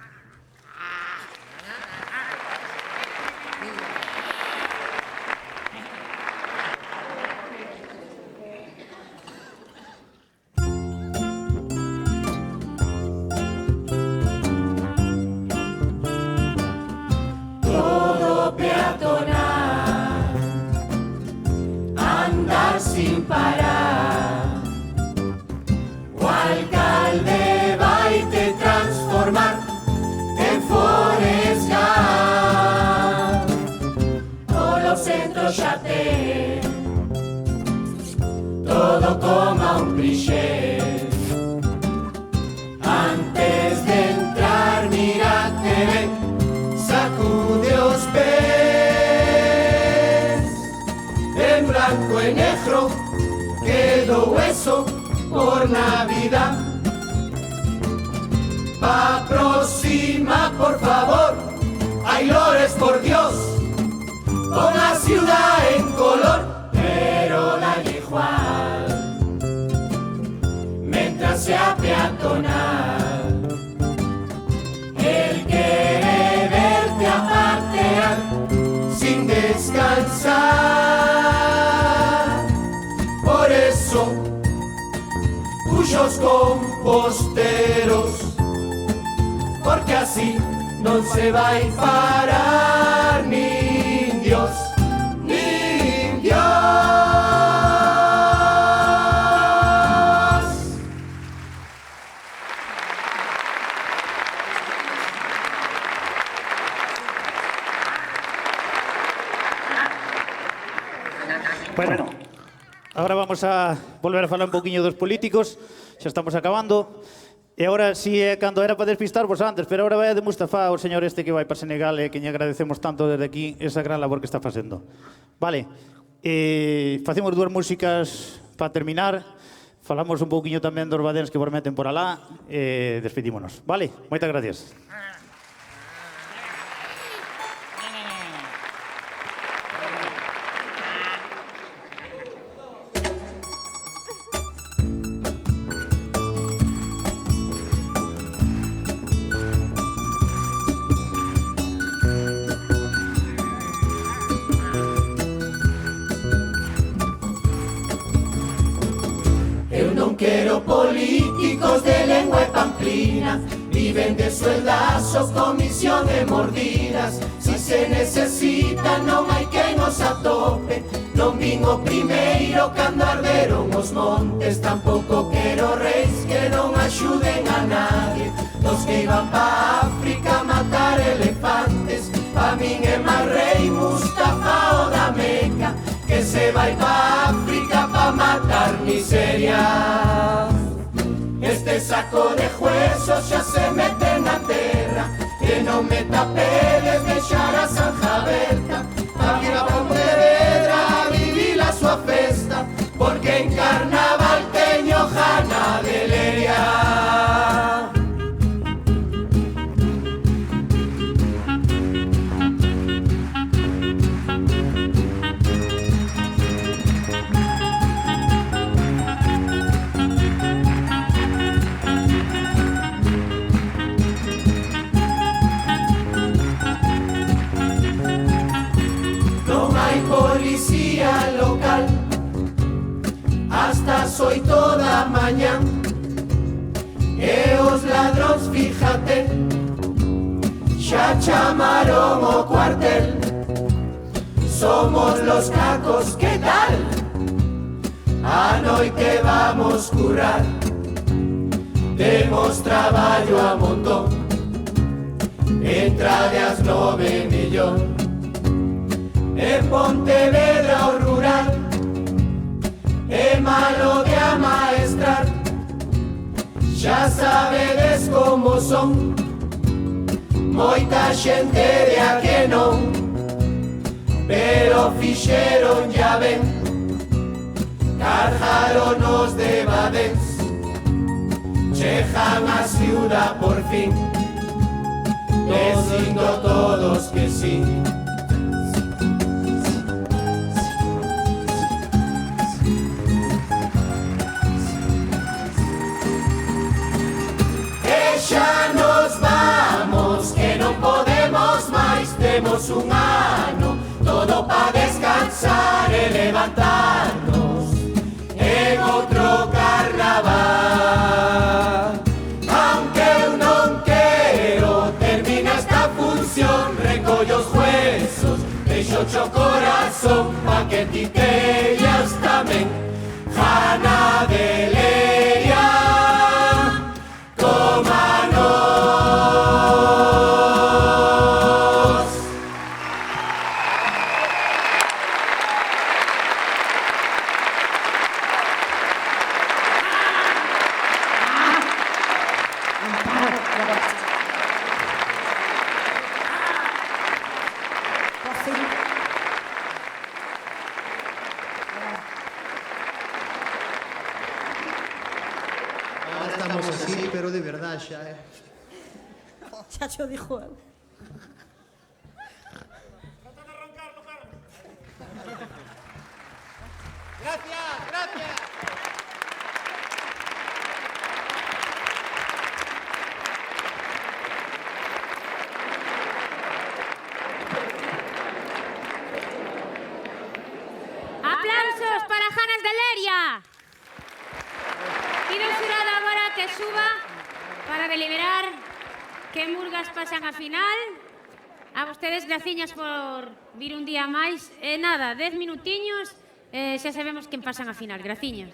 Sin parar, o alcalde vai te transformar en Forrest Gump. Polo centro xa ten todo como un cliché. Antes de entrar mírate ben, sacude os pés. En blanco e negro quedou eso por Navidad. Pa próxima, por favor, hay lores por Dios, pon la ciudad en color, pero da igual, mientras sea peatonal. Él quiere verte apartear sin descansar. Por eso, puxos composteros, porque así non se vai parar nin Dios, nin Dios. Bueno, ahora vamos a volver a falar un poquinho dos políticos, xa estamos acabando. E agora si é cando era para despistarvos antes, pero agora vai a de Mustafa, o señor este que vai para Senegal e que lle agradecemos tanto desde aquí esa gran labor que está facendo. Vale, Facemos dúas músicas para terminar. Falamos un pouquiño tamén dos badéns que prometen por alá. Despedímonos, vale? Moitas gracias. Quero políticos de lengua e pamplina, viven de sueldazos, comisión de mordidas. Si se necesita non hai quen os atope, non vin o primeiro cando arderon os montes. Tampouco quero reis que non axuden a nadie, dos que iban pa África a matar elefantes. Pa min é máis rei Mustafa o da Meca, que se vai pa África pa matar miseria. Este saco de huesos xa se mete na terra, que non me tapedes, deixar a zanja aberta, pa vir a Pontevedra a vivir a súa festa, porque en carnaval teño jana de leria. Policía local hasta as 8 da mañá, e os ladróns, fíjate, xa chamaron o cuartel. Somos los cacos, ¿qué tal? A noite vamos currar, temos traballo a montón, entra de as 9 millón. En Pontevedra o rural é malo de amaestrar, xa sabedes como son, moita xente de a que non, pero fixeron ya ben, cargaronos de badens, chejan a ciudad por fin, dicindo todos que sí. Xa nos vamos, que non podemos máis, temos un ano, todo pa descansar e levantarnos en outro carnaval. Aunque eu non quero, termina esta función, recollo os huesos, deixo o corazón, pa que ti teñas tamén jana de leria. Estamos así, pero de verdad xa, Xa xo dixo eu. Gracias, gracias. Aplausos para Janas de Leria. Pido ao xurado agora que suba para deliberar que murgas pasan a final. A vostedes graciñas por vir un día máis. E nada, 10 minutiños, xa sabemos quen pasan a final. Graciñas.